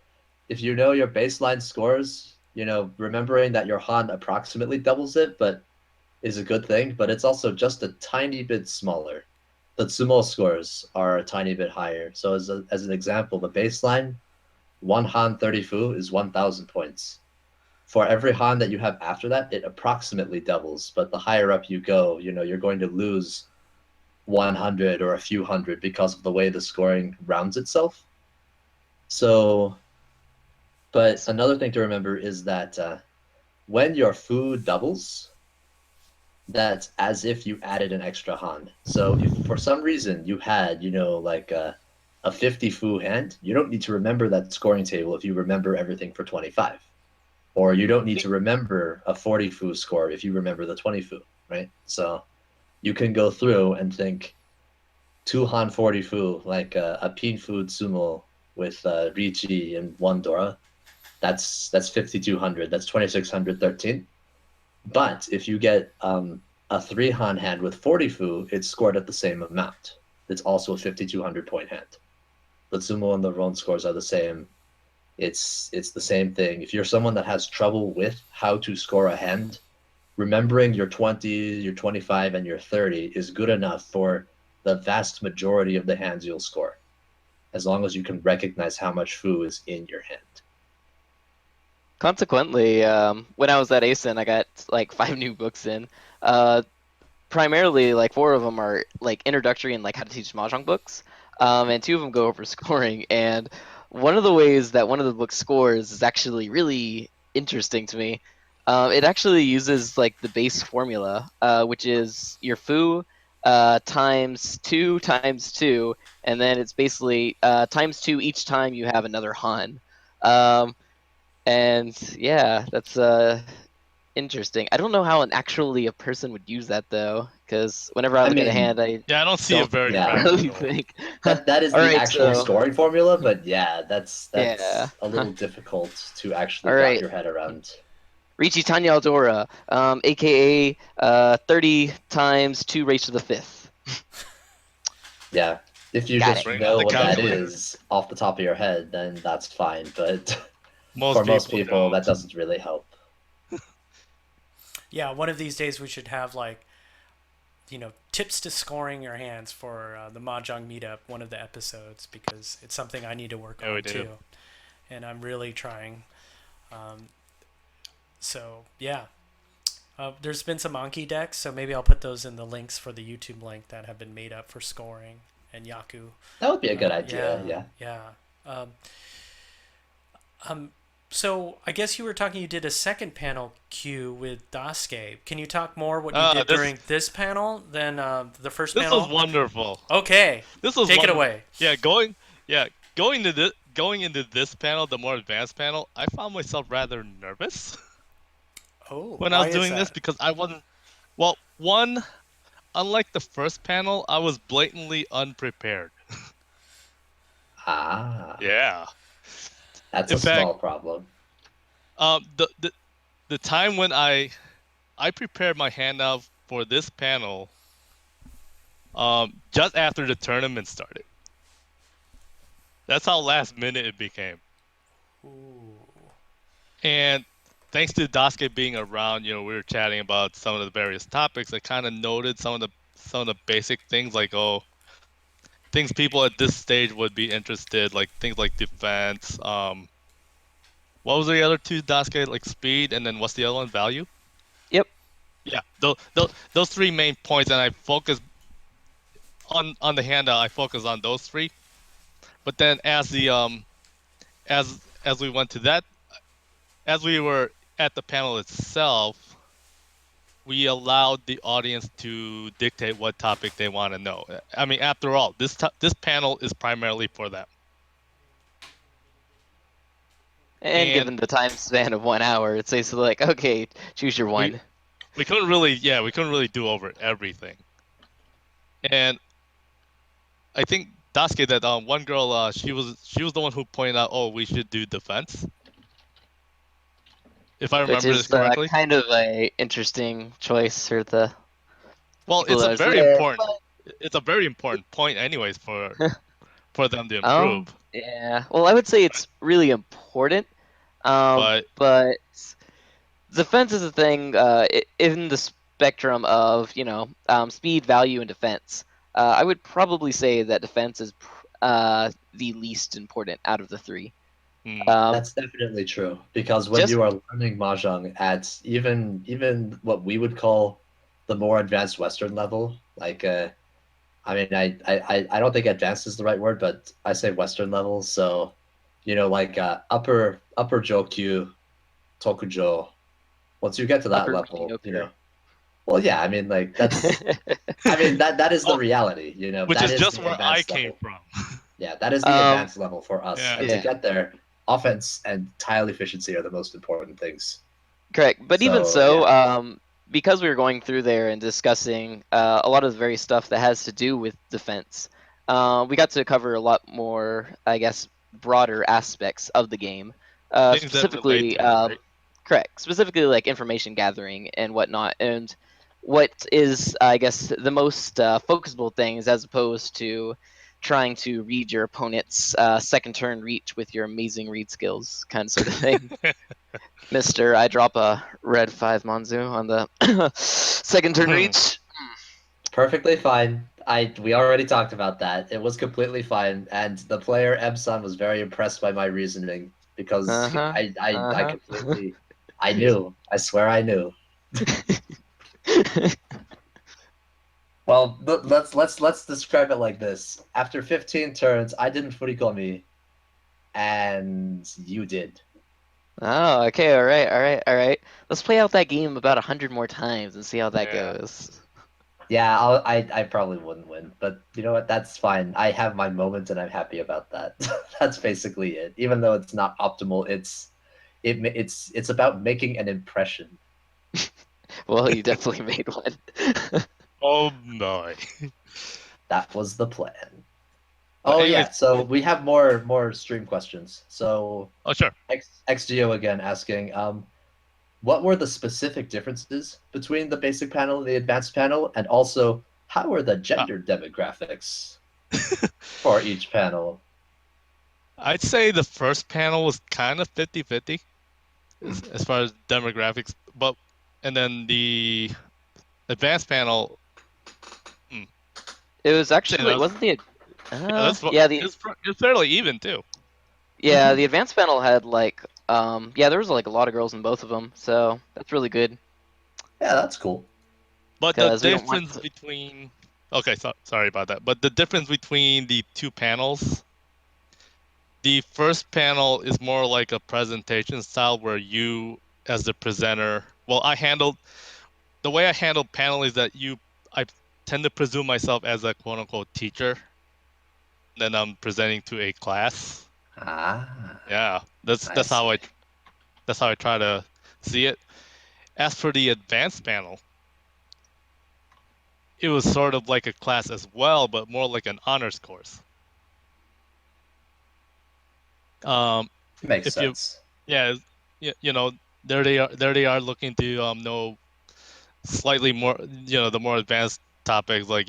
If you know your baseline scores, remembering that your Han approximately doubles it, but is a good thing, but it's also just a tiny bit smaller. The Tsumo scores are a tiny bit higher. So as an example, the baseline, one Han 30 Fu is 1,000 points. For every Han that you have after that, it approximately doubles, but the higher up you go, you're going to lose 100 or a few hundred because of the way the scoring rounds itself. So, but another thing to remember is that when your food doubles, that's as if you added an extra Han. So if for some reason you had, like a 50 Fu hand, you don't need to remember that scoring table if you remember everything for 25. Or you don't need to remember a 40 Fu score if you remember the 20 Fu, right? So you can go through and think two Han 40 Fu, like a Pin Fu Tsumo with Richi and one Dora. That's 5,200. That's 2,613. But if you get a three Han hand with 40 Fu, it's scored at the same amount. It's also a 5,200 point hand. The Tsumo and the Ron scores are the same. It's the same thing. If you're someone that has trouble with how to score a hand, remembering your 20, your 25, and your 30 is good enough for the vast majority of the hands you'll score, as long as you can recognize how much Fu is in your hand. consequently, when I was at ASIN, I got like 5 new books in. Primarily, like 4 of them are like introductory and like how to teach mahjong books, and 2 of them go over scoring. And one of the ways that one of the books scores is actually really interesting to me. It actually uses like the base formula, which is your Fu times 2 times 2, and then it's basically times 2 each time you have another Han. And yeah, that's interesting. I don't know how actually a person would use that though, because whenever I I look at a mean, hand, I Yeah, I don't see it don't very yeah, really practical. think. that is All the right, actual so scoring formula, but yeah, that's yeah. a little difficult to actually All wrap right, your head around. Richie Tanya Aldora, aka 30 times 2 raised to the 5th. Yeah, if you Got it. just Bring out know the what that calculator. is off the top of your head, then that's fine. But Most for most people people, that don't. doesn't really help. Yeah, one of these days we should have like, tips to scoring your hands for the Mahjong Meetup, one of the episodes, because it's something I need to work Yeah, we on do. too. And I'm really trying. Um, so, yeah. There's been some Anki decks, so maybe I'll put those in the links for the YouTube link that have been made up for scoring and Yaku. That would be a good Yeah, idea. Yeah. yeah. Um, um, so I guess you were talking. You did a second panel Q with Daske. Can you talk more what you did This during this panel than the first this was panel? wonderful. Okay, This was take it wonderful. away. Yeah, going into this panel, the more advanced panel, I found myself rather nervous Oh, when I why was is doing this that? because I wasn't. Well, one, unlike the first panel, I was blatantly unprepared. Ah. Yeah. That's In a fact, small problem. the time when I prepared my handout for this panel, just after the tournament started. That's how last minute it became. Ooh. And thanks to Daisuke being around, we were chatting about some of the various topics. I kind of noted some of the basic things like things people at this stage would be interested, like things like defense. What was the other two, Daisuke? Like speed, and then what's the other one? Value. Yep. Yeah, those three main points, and I focused on the handout. I focused on those three. But then as we went to that, as we were at the panel itself, we allowed the audience to dictate what topic they want to know. I mean, after all, this panel is primarily for them. And And given the time span of 1 hour, it's basically like, okay, choose your we one. we couldn't really do over everything. And I think Daisuke, that one girl, she was the one who pointed out, oh, we should do defense, if I Which remember this is correctly. kind of a interesting choice for the Well, people that was like, it's a very important point anyways for them to oh, improve. yeah. Well, I would say it's really important, But but defense is a thing in the spectrum of speed, value, and defense. I would probably say that defense is the least important out of the three. mm, Um, That's definitely true because when just you are learning mahjong at even what we would call the more advanced Western level, like I mean I don't think advanced is the right word, but I say Western level. So, like upper Jokyu, Tokujo. Once you get to that upper level, mediocre. well, yeah, I mean like that is the oh, reality. which That is is just the where I advanced came level. from. Yeah, that is the um, advanced level for us. Yeah. And to yeah. get there, offense and tile efficiency are the most important things. Correct. But even So so, yeah. because we were going through there and discussing a lot of the very stuff that has to do with defense, we got to cover a lot more, I guess, broader aspects of the game. Things that relate Specifically, to it, right? correct. Specifically, like information gathering and whatnot, and what is, I guess, the most focusable things as opposed to trying to read your opponent's second turn reach with your amazing read skills, kind of sort of thing. Mister, I drop a red 5 Monzu on the second turn reach. Perfectly fine. We already talked about that. It was completely fine, and the player Ebson was very impressed by my reasoning because Uh huh. I completely I knew. I swear I knew. Well, let's describe it like this. After 15 turns, I didn't furikomi, and you did. Oh, okay. All right. All right. All right. Let's play out that game about 100 more times and see how that Yeah. goes. Yeah, I probably wouldn't win, but you know what? That's fine. I have my moments, and I'm happy about that. That's basically it. Even though it's not optimal, it's about making an impression. Well, you definitely made one. Oh my. That was the plan. But Oh anyways, yeah, so we have more stream questions. So oh sure. XGO again asking, what were the specific differences between the basic panel and the advanced panel, and also how are the Ah, gender demographics for each panel? I'd say the first panel was kind of 50-50 Hmm. as far as demographics, but and then the advanced panel, hmm, It was I'd say actually that was, wasn't the yeah, yeah the it's fairly even too. yeah the advanced panel had like yeah there was like a lot of girls in both of them, so that's really good Yeah, that's cool. But the because we don't want difference between okay, sorry about that. But the difference between the two panels, the first panel is more like a presentation style where you as the presenter, well, the way I handle panel is that I tend to presume myself as a quote unquote teacher, then I'm presenting to a class. Ah, Yeah, I see. that's how I try to see it. As for the advanced panel, it was sort of like a class as well, but more like an honors course. Um, Makes if you sense. yeah, you know, there they are looking to know slightly more, the more advanced topics, like,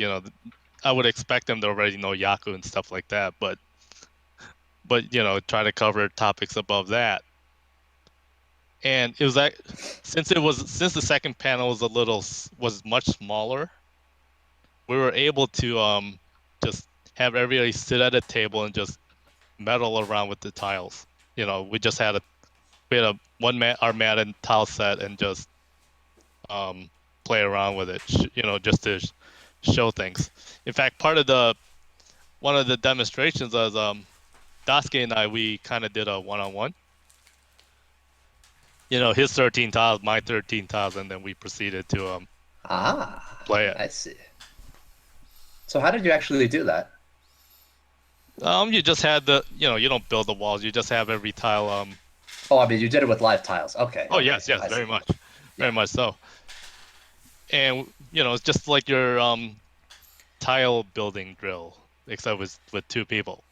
I would expect them to already know Yaku and stuff like that, but try to cover topics above that. And it was like, since the second panel was much smaller, we were able to just have everybody sit at a table and just meddle around with the tiles. We just had a one mat our mat and tile set, and just um play around with it, just to show things. In fact, one of the demonstrations was Daisuke and I, we kind of did a one-on-one. His 13 tiles, my 13 tiles, and then we proceeded to Ah, play it. I see. So how did you actually do that? You just had you don't build the walls. You just have every tile. Oh, I mean, you did it with live tiles. Okay, Oh, okay, yes, yes, I see. very Yeah. much so. And it's just like your tile building drill, except with two people.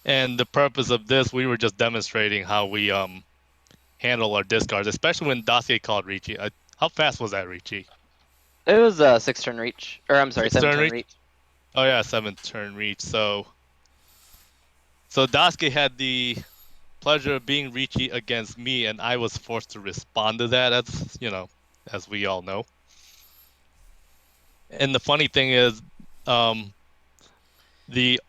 And the purpose of this, we were just demonstrating how we handle our discards, especially when Daisuke called Ricci. How fast was that, Ricci? It was a 6 turn reach, or I'm sorry, Six 7 turn turn reach? reach. Oh yeah, 7 turn reach. So Daisuke had the pleasure of being Ricci against me, and I was forced to respond to that, as we all know. And the funny thing is, um, the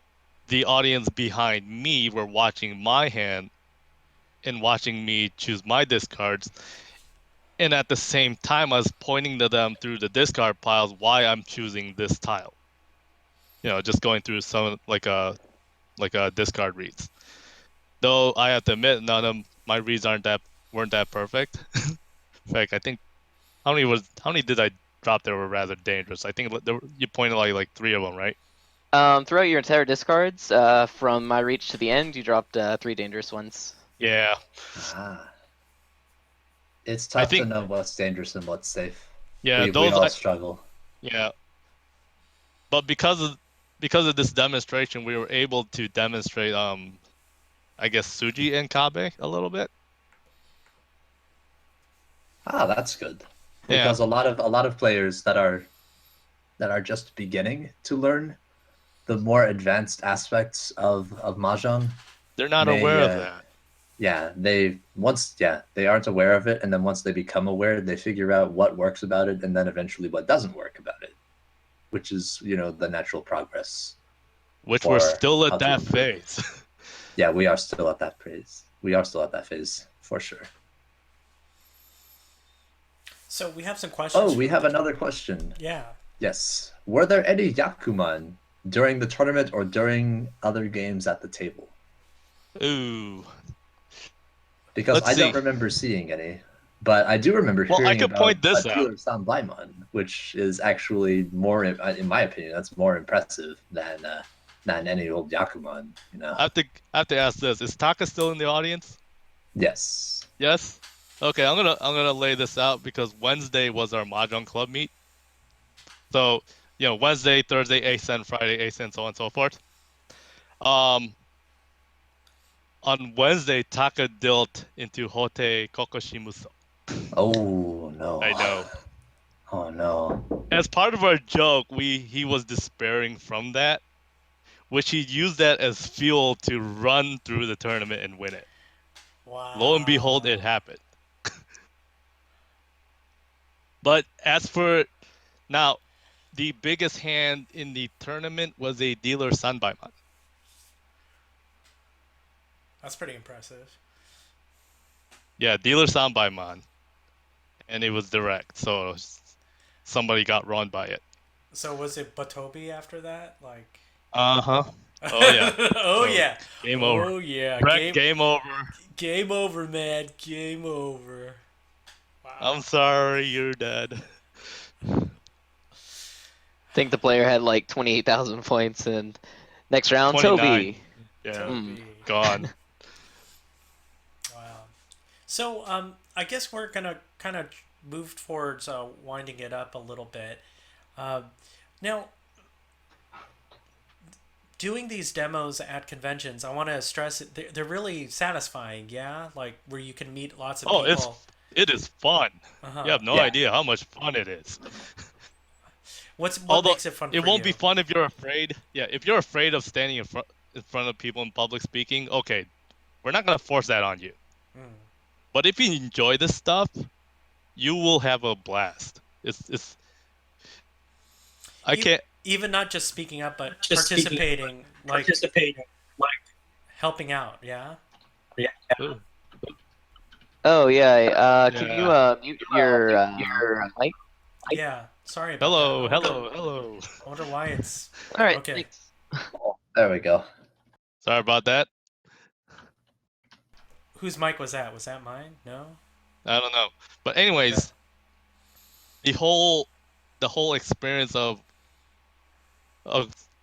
the audience behind me were watching my hand and watching me choose my discards, and at the same time, I was pointing to them through the discard piles why I'm choosing this tile. Just going through some like a discard reads. Though I have to admit, none of my reads weren't that perfect. In fact, I think how many did I drop that were rather dangerous? I think you pointed like three of them, right? Throughout your entire discards, from my reach to the end, you dropped 3 dangerous ones. Yeah, Ah, it's I tough to think know what's dangerous and what's safe. yeah We those all struggle. yeah, but because of this demonstration, we were able to demonstrate I guess Suji and Kabe a little bit. Ah, that's good. Yeah, Because a lot of players that are just beginning to learn the more advanced aspects of mahjong they're not may aware of that. they aren't aware of it, and then once they become aware, they figure out what works about it, and then eventually what doesn't work about it, which is the natural progress Which we're for still how at to that improve. phase. Yeah, we are still at that phase. We are still at that phase for sure. So we have some questions Oh, we from have the. another question. Yeah. Yes. Were there any Yakuman during the tournament or during other games at the table? Ooh, Because let's I don't see. remember seeing any, but I do remember Well, I hearing could about point a this out. dealer Sanbaimon, which is actually more, in my opinion, that's more impressive than any old Yakuman. I have to ask this: is Taka still in the audience? Yes. Yes. Okay, I'm gonna lay this out because Wednesday was our Mahjong Club meet. So, Wednesday, Thursday, ASEN, Friday, ASEN, so on and so forth. Um, on Wednesday, Taka dealt into Hote Kokoshimuso. Oh I no. know. Oh no. As part of our joke, he was despairing from that, which he used that as fuel to run through the tournament and win it. Lo and behold, it Wow. happened. But as for now, the biggest hand in the tournament was a dealer Sanbaiman. That's pretty impressive. Yeah, dealer Sanbaiman. And it was direct, so somebody got run by it. So was it Batobi after that? Like. Uh-huh. Oh yeah. Oh So yeah. game over. Oh yeah. Direct game over. Game over, man. Game over. Wow. I'm sorry, you're dead. I think the player had like 28,000 points, and next round, 29. Toby. Yeah. Hmm. Toby. Gone. Wow. So I guess we're gonna kind of move towards winding it up a little bit. Uh, now, doing these demos at conventions, I want to stress it, they're really satisfying. Yeah, like where you can meet lots of Oh, people. it is fun. Uh You huh. have no Yeah. idea how much fun it is. What Although makes it fun it for won't be you? fun if you're afraid. Yeah, if you're afraid of standing in front of people in public speaking, okay, we're not gonna force that on you. Mm. But if you enjoy this stuff, you will have a blast. It's I E- can't. Even not just speaking up, but Just speaking up, but participating, like participating, like, helping out. Yeah. yeah, Ooh, Oh yeah. Can you yeah. mute your your mic? Yeah. Sorry about that. Hello, hello, hello. I wonder why it's All right. okay. Thanks. Oh, there we go. Sorry about that. Whose mic was that? Was that mine? No. I don't know. But Okay. anyways, the whole experience of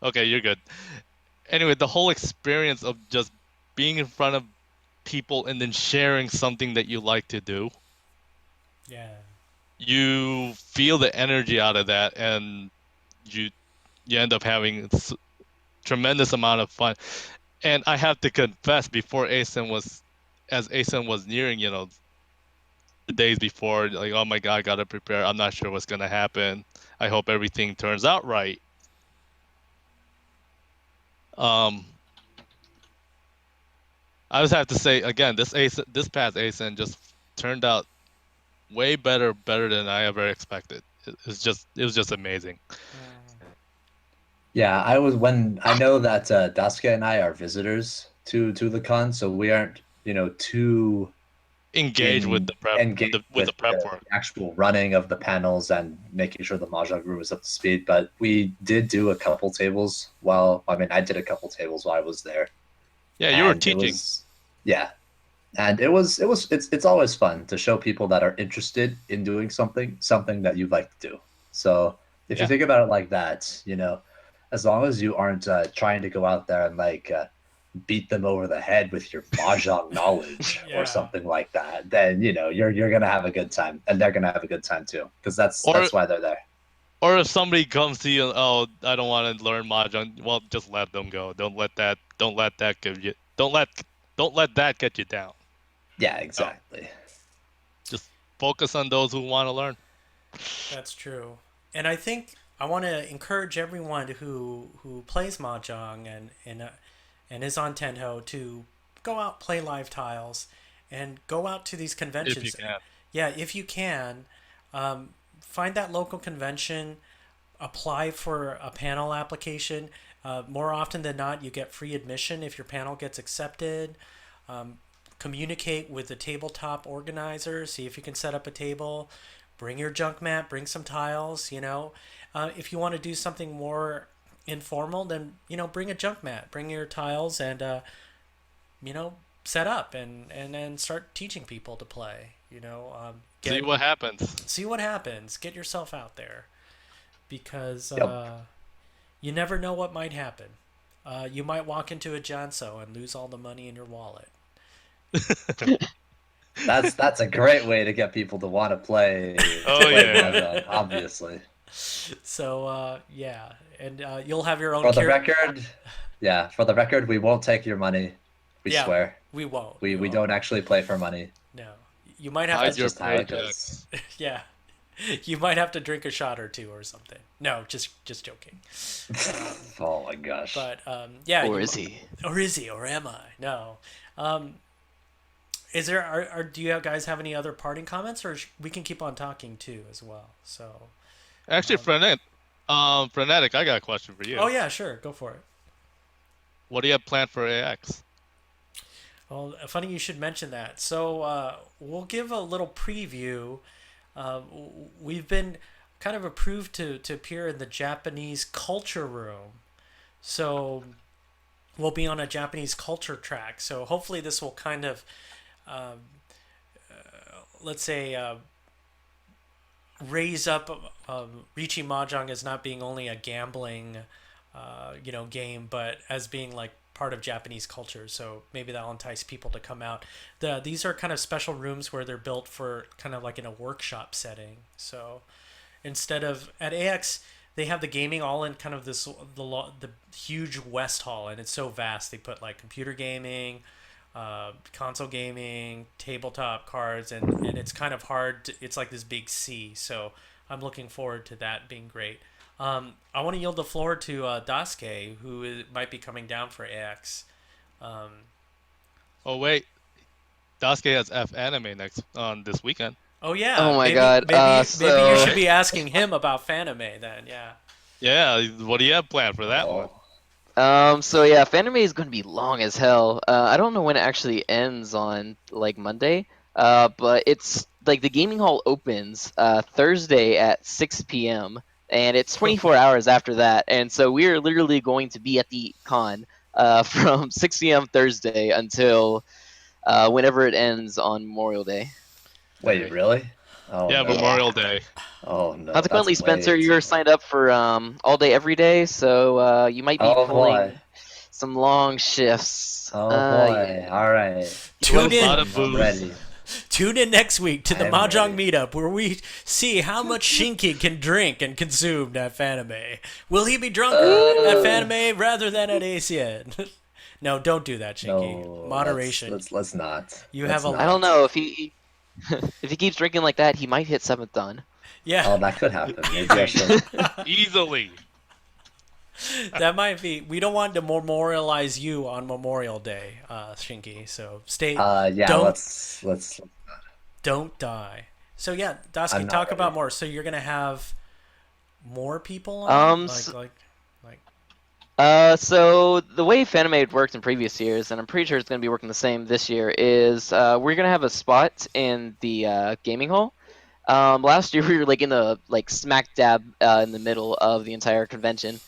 okay, you're good. Anyway, the whole experience of just being in front of people and then sharing something that you like to do, Yeah. you feel the energy out of that, and you you end up having tremendous amount of fun. And I have to confess, before as ASIN was nearing, the days before, like, oh my God, I gotta prepare. I'm not sure what's gonna happen. I hope everything turns out right. Um, I just have to say again, this past ASIN just turned out way better than I ever expected. It was just amazing. Mm. Yeah, when I know that Daisuke and I are visitors to the con, so we aren't, too Engage with the prep engaged with with the prep the work. actual running of the panels and making sure the Mahjong room is up to speed. But we did do a couple tables I did a couple tables while I was there. Yeah, you were And teaching. yeah. And it's always fun to show people that are interested in doing something that you'd like to do. So if you Yeah. think about it like that, as long as you aren't trying to go out there and beat them over the head with your mahjong knowledge or Yeah. something like that, then you're gonna have a good time, and they're gonna have a good time too, because that's Or why they're there. or if somebody comes to you and, oh, I don't want to learn mahjong, well, just let them go. Don't let that give you don't let that get you down. Yeah, No, exactly. just focus on those who want to learn. That's true. And I think I want to encourage everyone who plays mahjong and is on Tenho to go out, play live tiles, and go out to these If you conventions. can. Yeah, if you can, find that local convention, apply for a panel application. More often than not, you get free admission if your panel gets accepted. Communicate with the tabletop organizer, see if you can set up a table. Bring your junk mat, bring some tiles. If you want to do something more informal, then bring a junk mat, bring your tiles, and set up and then start teaching people to play. See what happens. See what happens. Get yourself out there, because Yep. you never know what might happen. You might walk into a Janso and lose all the money in your wallet. That's a great way to get people to want to play Oh play yeah. mahjong, obviously. So yeah, and you'll have your own. For the record, we won't take your money. We Yeah, swear. we won't. We don't actually play for money. No, you might have Hide That's to. your just how it goes. paychecks. Yeah, you might have to drink a shot or two or something. No, just joking. Oh my gosh. But yeah. Or is he? Or is he? Or am I? No. Is there? Do you guys have any other parting comments, or we can keep on talking too as well? So. Actually, Frenetic, I got a question for you. Oh yeah, sure, go for it. What do you have planned for AX? Well, funny you should mention that. So we'll give a little preview. We've been kind of approved to appear in the Japanese culture room. So we'll be on a Japanese culture track. So hopefully this will kind of, let's say, raise up Riichi Mahjong as not being only a gambling, game, but as being like part of Japanese culture. So maybe that'll entice people to come out. These are kind of special rooms where they're built for kind of like in a workshop setting. So instead of at AX, they have the gaming all in kind of the huge West Hall, and it's so vast. They put like computer gaming, console gaming, tabletop cards, and it's kind of hard. It's like this big sea. So I'm looking forward to that being great. I want to yield the floor to Daisuke, who might be coming down for AX. Oh wait, Daisuke has F anime next on this weekend. Oh yeah, Oh my maybe God. maybe you So should be asking him about Fanime then. Yeah. Yeah, what do you have planned for that one? So yeah, Fanime is going to be long as hell. I don't know when it actually ends on like Monday. But it's like the gaming hall opens Thursday at 6 p.m. and it's 24 hours after that. And so we're literally going to be at the con from 6 p.m. Thursday until whenever it ends on Memorial Day. Wait, really? Oh Yeah, no. Memorial Day. Oh no. Consequently, that's way Spencer, too you're much. signed up for all day, every day, so you might be Oh pulling boy. some long shifts. Oh boy. Yeah. All right. Tune A lot in. of I'm booze. ready. Tune in next week to the I'm Mahjong ready. Meetup, where we see how much Shinki can drink and consume at Fanime. Will he be drunker at Fanime rather than at ACN? No, don't do that, Shinky. No. Moderation. Let's not. You Let's have a- I not. don't know if he if he keeps drinking like that, he might hit seventh dan. Yeah, Oh, that could happen. Maybe I should. Easily. that might be. We don't want to memorialize you on Memorial Day, Shinky. So stay. Yeah. Don't- Let's. Don't die. So yeah, I'm Daisuke, not talk about ready. more. So you're gonna have more people on, s- like. So the way Fanime had worked in previous years, and I'm pretty sure it's going to be working the same this year, is we're going to have a spot in the gaming hall. Last year we were like in the like smack dab in the middle of the entire convention,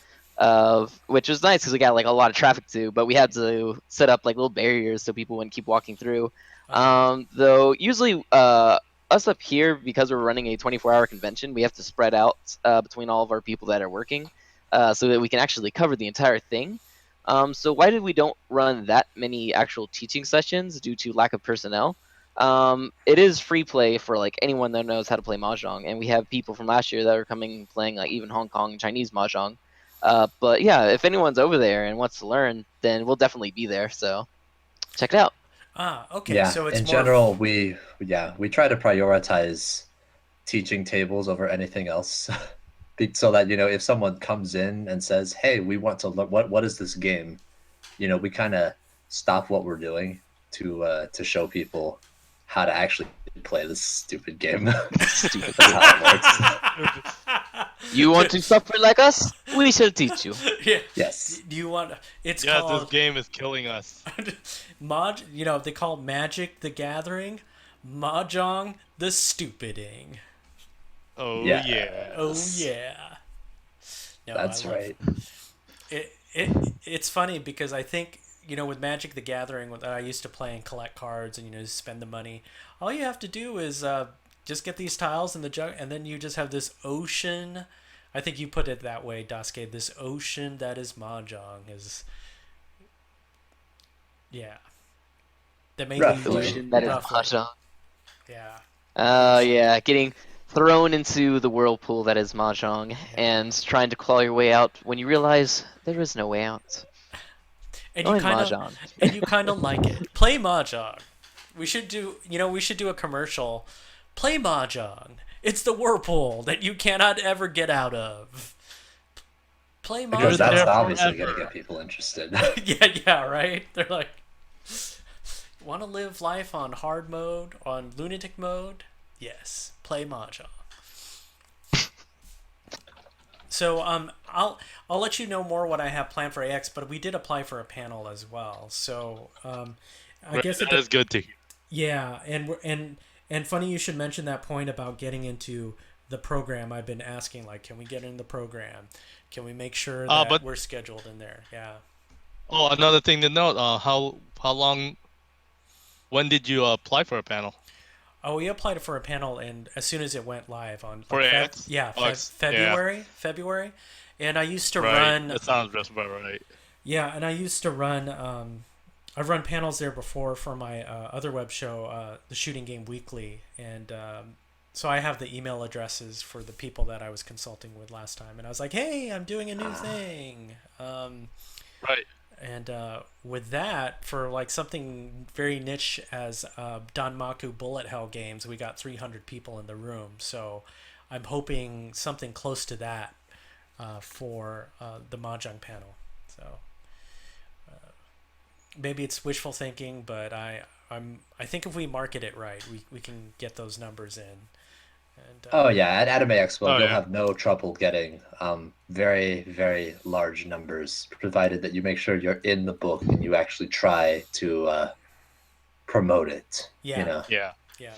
which was nice because we got like a lot of traffic too. But we had to set up like little barriers so people wouldn't keep walking through. Though usually us up here, because we're running a 24-hour convention, we have to spread out between all of our people that are working. So that we can actually cover the entire thing. So why did we don't run that many actual teaching sessions due to lack of personnel? It is free play for like anyone that knows how to play Mahjong, and we have people from last year that are coming playing like even Hong Kong Chinese Mahjong. But yeah, if anyone's over there and wants to learn, then we'll definitely be there. So check it out. Okay. Yeah. So it's In more. general, we try to prioritize teaching tables over anything else. So that if someone comes in and says, "Hey, we want to learn what is this game," we kind of stop what we're doing to show people how to actually play this stupid game. Stupid. That's how it works. You want to suffer like us? We shall teach you. Yeah. Yes. Do you want? It's Yes, this called game is killing us. They call Magic the Gathering, Mahjong the Stupiding. Oh Yeah. yeah. Oh yeah. No, That's I love right. It's funny because I think with Magic the Gathering that I used to play and collect cards and spend the money. All you have to do is just get these tiles in the jug, and then you just have this ocean. I think you put it that way, Daisuke. This ocean that is Mahjong is. Yeah. That made Roughly. That is roughly. Mahjong. Yeah. Yeah, getting thrown into the whirlpool that is Mahjong and trying to claw your way out when you realize there is no way out. And Only you kind of Mahjong. and you kind of like it. Play Mahjong. We should do a commercial. Play Mahjong. It's the whirlpool that you cannot ever get out of. Play Because Mahjong. that's there obviously forever. going to get people interested. yeah, right? They're like, want to live life on hard mode, on lunatic mode? Yes, play Mahjong. So I'll let you know more what I have planned for AX, but we did apply for a panel as well. So I guess that is good to hear. yeah, and funny you should mention that point about getting into the program. I've been asking, like, can we get in the program? Can we make sure that but- we're scheduled in there? Yeah. Oh, another thing to note. How long? When did you apply for a panel? Oh, we applied for a panel, and as soon as it went live on For AX? yeah, Oh, it's- February, and I used to Right. run. That sounds just about right. Yeah, and I used to run. I've run panels there before for my other web show, the Shooting Game Weekly, and So I have the email addresses for the people that I was consulting with last time, and I was like, "Hey, I'm doing a new thing." Right. And with that, for like something very niche as Danmaku Bullet Hell games, we got 300 people in the room. So I'm hoping something close to that for the Mahjong panel. So maybe it's wishful thinking, but I think if we market it right, we can get those numbers in. And Oh yeah, at Anime Expo, Oh you'll yeah. have no trouble getting very, very large numbers, provided that you make sure you're in the book and you actually try to promote it, you yeah, know. Yeah. yeah.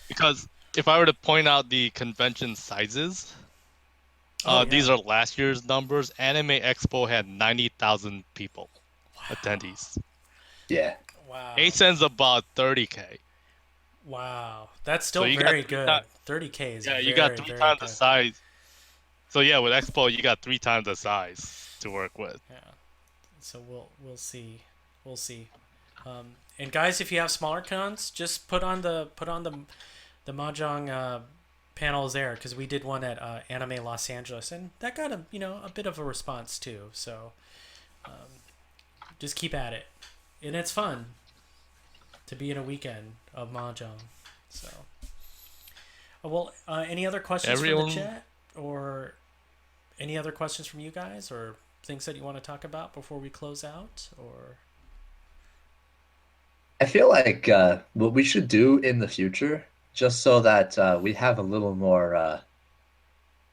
Because if I were to point out the convention sizes, Oh yeah. these are last year's numbers. Anime Expo had 90,000 people attendees. Yeah. Wow. ASEN's about 30K. Wow. That's So still you got very three good. times. 30K is Yeah, you got very, three very times the good. size. So yeah, with Expo, you got 3 times the size to work with. Yeah. So we'll see. We'll see. And guys, if you have smaller cons, just put on the mahjong panels there, because we did one at Anime Los Angeles, and that got a bit of a response too. So just keep at it, and it's fun to be in a weekend of mahjong. So any other questions from the Everyone, chat, or any other questions from you guys, or things that you want to talk about before we close out, or I feel like what we should do in the future, just so that we have a little more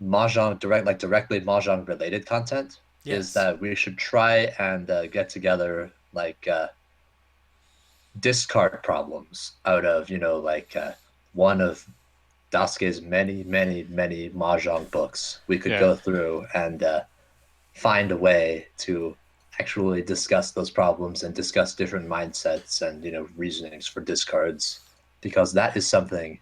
directly mahjong related content, is yes. that we should try and get together like discard problems out of one of Dasuke's many, many, many mahjong books. We could yeah, go through and find a way to actually discuss those problems and discuss different mindsets and reasonings for discards, because that is something.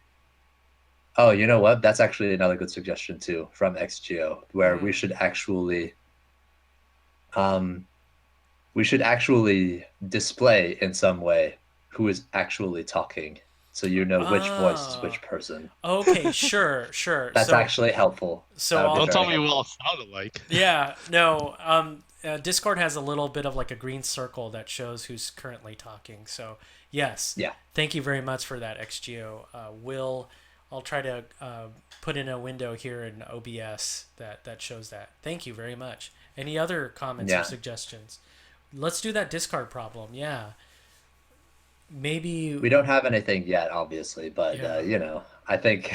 Oh, you know what? That's actually another good suggestion too from XGO, where Mm. um, we should actually display in some way who is actually talking, so you know which voice is Ah. which person. Okay, sure, sure. That's actually helpful. That So would be I'll don't tell very me we all helpful. sound alike. yeah, no. Discord has a little bit of like a green circle that shows who's currently talking. So yes, Yeah. thank you very much for that, XGO. I'll try to put in a window here in OBS that shows that. Thank you very much. Any other comments or Yeah. suggestions? Let's do that discard problem. Yeah, maybe. We don't have anything yet, obviously, but Yeah. I think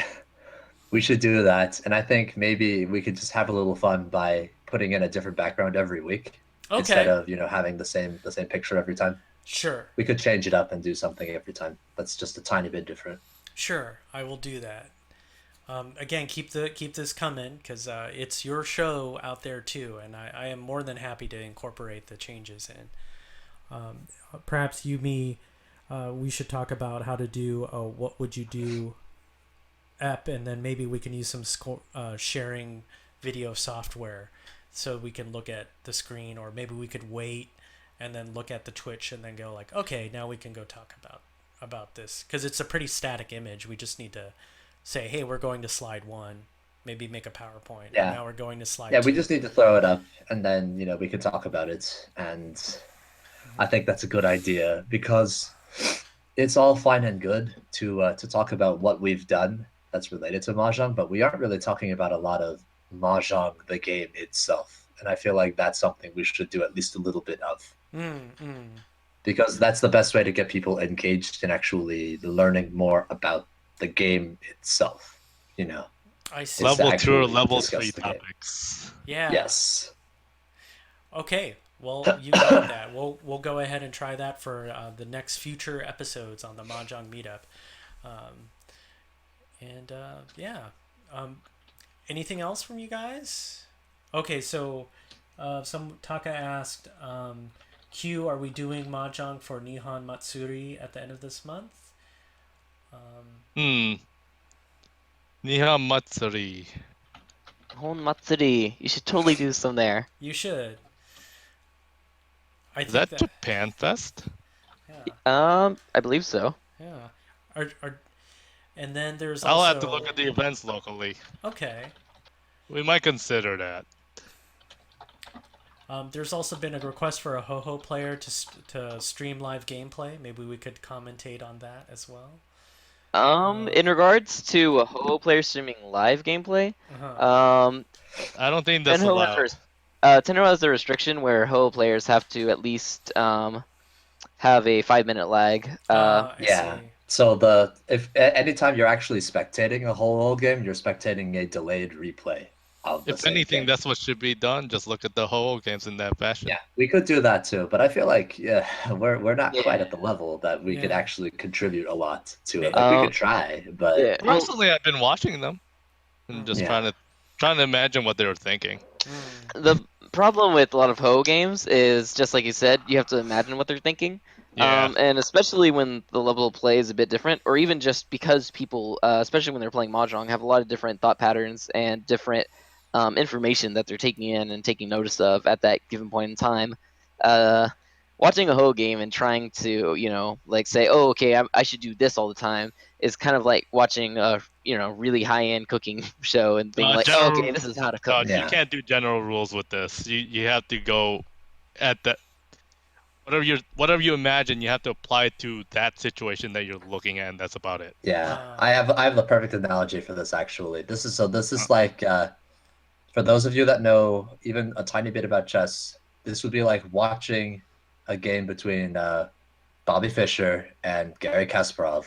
we should do that. And I think maybe we could just have a little fun by putting in a different background every week instead Okay. of, having the same picture every time. Sure. We could change it up and do something every time. That's just a tiny bit different. Sure. I will do that. Again, keep this coming, because it's your show out there too, and I am more than happy to incorporate the changes in. Perhaps we should talk about how to do a what would you do app, and then maybe we can use some sharing video software so we can look at the screen, or maybe we could wait and then look at the Twitch and then go like, okay, now we can go talk about this, because it's a pretty static image. We just need to say, hey, we're going to slide 1, maybe make a PowerPoint, and Yeah. now we're going to slide Yeah, we 2. just need to throw it up and then, we can talk about it. And I think that's a good idea because it's all fine and good to talk about what we've done that's related to Mahjong, but we aren't really talking about a lot of Mahjong, the game itself. And I feel like that's something we should do at least a little bit of, Mm, mm. because that's the best way to get people engaged in actually learning more about the game itself, I see. is to Level 2 or actually level 3 discuss the game. topics. Yeah. Yes. Okay. Well, you got that. We'll go ahead and try that for the next future episodes on the Mahjong Meetup. Um, and yeah. Anything else from you guys? Okay, so some Taka asked, Q, are we doing Mahjong for Nihon Matsuri at the end of this month? Hmm. Nihon Matsuri. Hon Matsuri. You should totally do some there. You should. I Is think that that. Japan Fest? Yeah. I believe so. Yeah. Are And then there's I'll also have to look at the events locally. okay. We might consider that. There's also been a request for a Ho-Ho player to stream live gameplay. Maybe we could commentate on that as well. In regards to a Ho player streaming live gameplay, Uh-huh. I don't think that's Tenho allowed. Tenho has a restriction where Ho players have to at least have a 5-minute lag. I Yeah. see. So anytime you're actually spectating a whole game, you're spectating a delayed replay of the If same anything, game. that's what should be done. Just look at the whole games in that fashion. Yeah, we could do that too, but I feel like we're not Yeah. quite at the level that we could Yeah. actually contribute a lot to it. Yeah. Like we could try, but Yeah. Well, Personally, I've been watching them and just Yeah. trying to imagine what they were thinking. the problem with a lot of Ho games is just like you said, you have to imagine what they're thinking. Yeah. And especially when the level of play is a bit different, or even just because people, especially when they're playing Mahjong, have a lot of different thought patterns and different information that they're taking in and taking notice of at that given point in time. Watching a Ho game and trying to, like say, oh, okay, I should do this all the time is kind of like watching a, really high-end cooking show and being like, oh, okay, this is how to cook. You can't do general rules with this. You have to go at that. Whatever you imagine, you have to apply it to that situation that you're looking at, and that's about it. Yeah, I have the perfect analogy for this actually. This is like for those of you that know even a tiny bit about chess, this would be like watching a game between Bobby Fischer and Gary Kasparov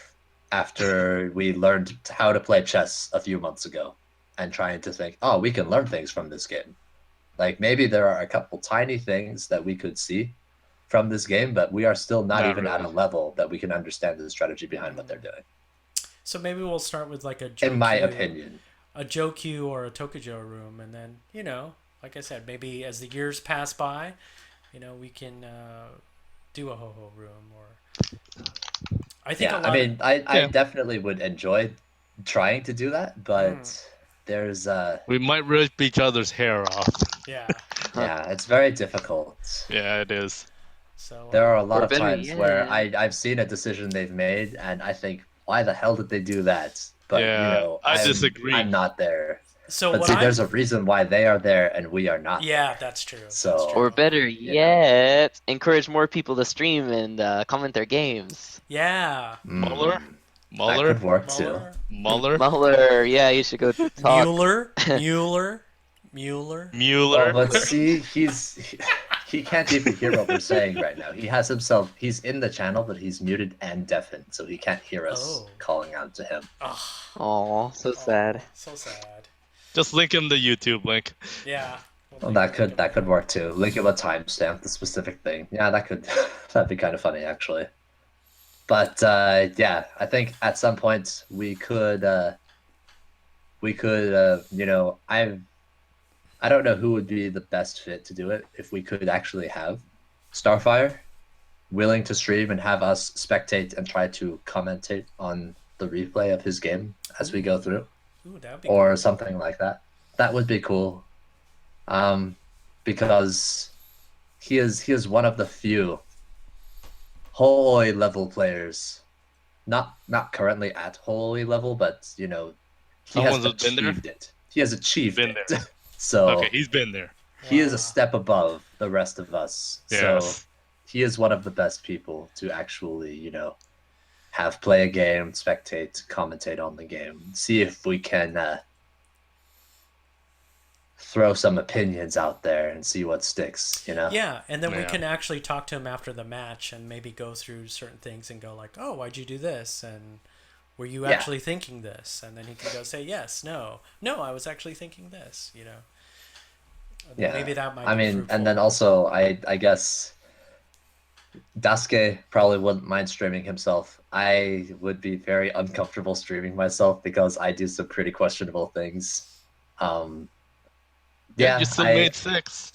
after we learned how to play chess a few months ago and trying to think, oh, we can learn things from this game. Like maybe there are a couple tiny things that we could see from this game, but we are still not even at a level that we can understand the strategy behind what they're doing. So maybe we'll start with like a In my opinion. a Jokyu or a Tokujo room, and then like I said, maybe as the years pass by, we can do a Ho-Ho room. Or I think I definitely would enjoy trying to do that, but there's we might rip each other's hair off. Yeah. Yeah, it's very difficult. Yeah, it is. So there are a lot of times where I've seen a decision they've made, and I think, why the hell did they do that? But I disagree. I'm not there. So but see, there's a reason why they are there and we are not. Yeah, that's true. So, or better yet, encourage more people to stream and comment their games. Yeah. Muller. That could work too. Muller. Yeah, you should go talk. Mueller. Oh, but see, he can't even hear what we're saying right now. He's in the channel, but he's muted and deafened, so he can't hear us calling out to him. Oh, so sad. So sad. Just link him the YouTube link. Yeah. Well, that could work too. Link him a timestamp, the specific thing. Yeah, that'd be kind of funny actually. But yeah, I think at some point we could I don't know who would be the best fit to do it if we could actually have Starfire willing to stream and have us spectate and try to commentate on the replay of his game as we go through. Ooh, that'd be or cool. Something like that. That would be cool. Because he is one of the few Holy level players. Not currently at Holy level, but he has achieved it. He has achieved it. So okay, he's been there. He is a step above the rest of us. Yes. So he is one of the best people to actually, have play a game, spectate, commentate on the game, see if we can throw some opinions out there and see what sticks, Yeah, and then we can actually talk to him after the match and maybe go through certain things and go like, oh, why'd you do this? And were you actually thinking this? And then he can go say, yes, no, I was actually thinking this, Yeah. Maybe that might be fruitful. And then also, I guess Daisuke probably wouldn't mind streaming himself. I would be very uncomfortable streaming myself because I do some pretty questionable things. Yeah, you still made 6.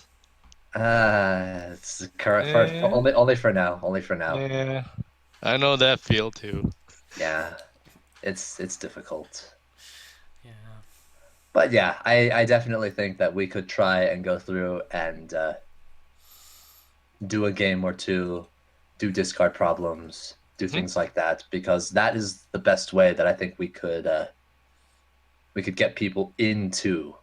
It's current only for now. Only for now. Yeah, I know that feel too. Yeah, it's difficult. Yeah. But yeah, I definitely think that we could try and go through and do a game or two, do discard problems, do things like that, because that is the best way that I think we could get people into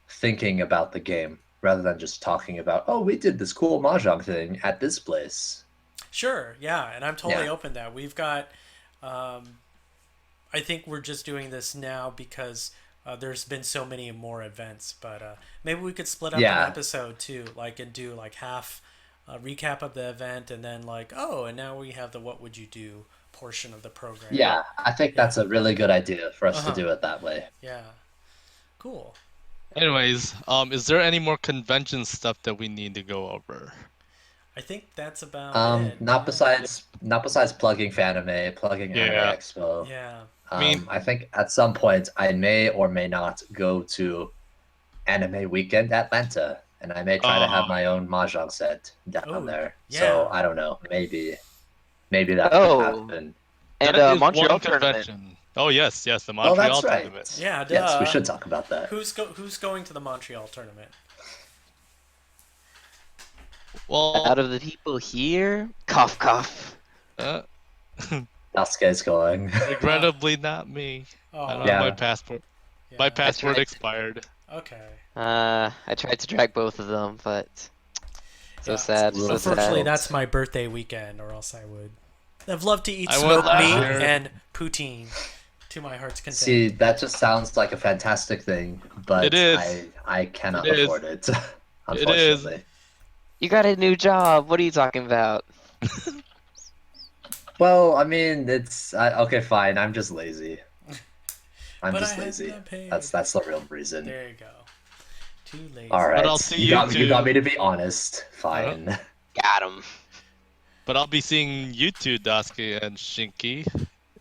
thinking about the game rather than just talking about, oh, we did this cool mahjong thing at this place. Sure, yeah, and I'm totally Yeah. open to that. We've got, I think we're just doing this now because there's been so many more events, but maybe we could split up an Yeah. episode too, like and do like half recap of the event, and then like, oh, and now we have the what would you do portion of the program. Yeah, I think that's a really good idea for us to Uh-huh. do it that way. Yeah. Cool. Anyways, is there any more convention stuff that we need to go over? I think that's about it. Not Yeah. besides plugging Fanime, plugging Anime Yeah. Expo. Yeah. I mean- I think at some point I may or may not go to Anime Weekend Atlanta, and I may try to have my own mahjong set down Oh, there. yeah. So I don't know. Maybe that Oh. could happen. And That is Montreal one tournament. convention. Oh yes, the Oh, Montreal that's right. tournament. Yeah. Duh. Yes, we should talk about that. Who's going to the Montreal tournament? Well, Out of the people here, cough cough. uh, Sasuke's going. regrettably not me. Oh. I don't Yeah. have my passport. Yeah. My passport right. expired. Okay. I tried to drag both of them, but so Yeah. sad. So Unfortunately, sad. that's my birthday weekend, or else I would. I've loved to eat I went smoked last meat year. and poutine to my heart's content. See, that just sounds like a fantastic thing, but It is. I cannot It is. afford it. It is. Unfortunately. You got a new job. What are you talking about? Well, I mean, okay, fine. I'm just lazy. I'm But just I had lazy. to pay. That's the real reason. There you go. Too lazy. All right. I'll see you you got two- got me to be honest. Fine. Got him. But I'll be seeing you two, Daisuke and Shinky,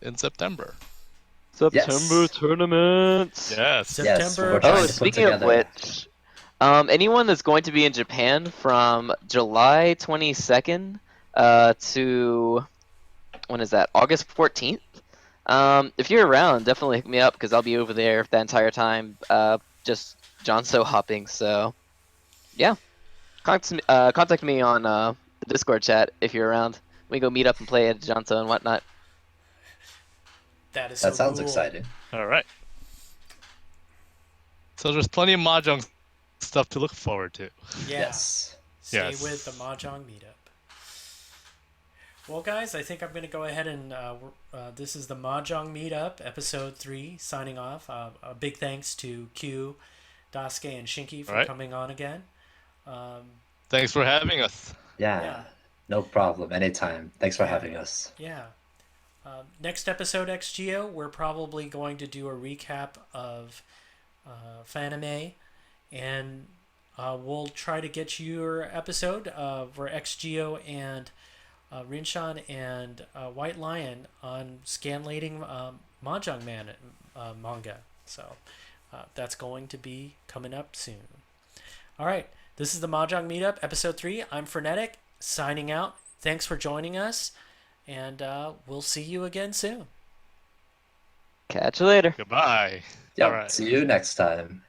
in September. September tournaments. Yes. Yes, September. we're trying Oh, to put speaking of together- which, anyone that's going to be in Japan from July 22nd to when is that? August 14th. If you're around, definitely hook me up because I'll be over there the entire time. Just Johnso hopping. So, yeah, contact me on the Discord chat if you're around. We go meet up and play at Johnso and whatnot. That is That so sounds cool. exciting. All right. So there's plenty of mahjong stuff to look forward to. Yeah. Yes. Stay Yes. with the Mahjong Meetup. Well, guys, I think I'm going to go ahead and this is the Mahjong Meetup, episode 3, signing off. A big thanks to Q, Daisuke, and Shinky for Right. coming on again. Thanks for having us. Yeah. Yeah. No problem. Anytime. Thanks for having us. Yeah. Next episode, XGO, we're probably going to do a recap of Fanime, and we'll try to get your episode for XGO and Rinshan and White Lion on scanlating Mahjong Man manga. So that's going to be coming up soon. All right. This is the Mahjong Meetup, episode 3. I'm Frenetic, signing out. Thanks for joining us, and we'll see you again soon. Catch you later. Goodbye. Yep. All right. See you next time.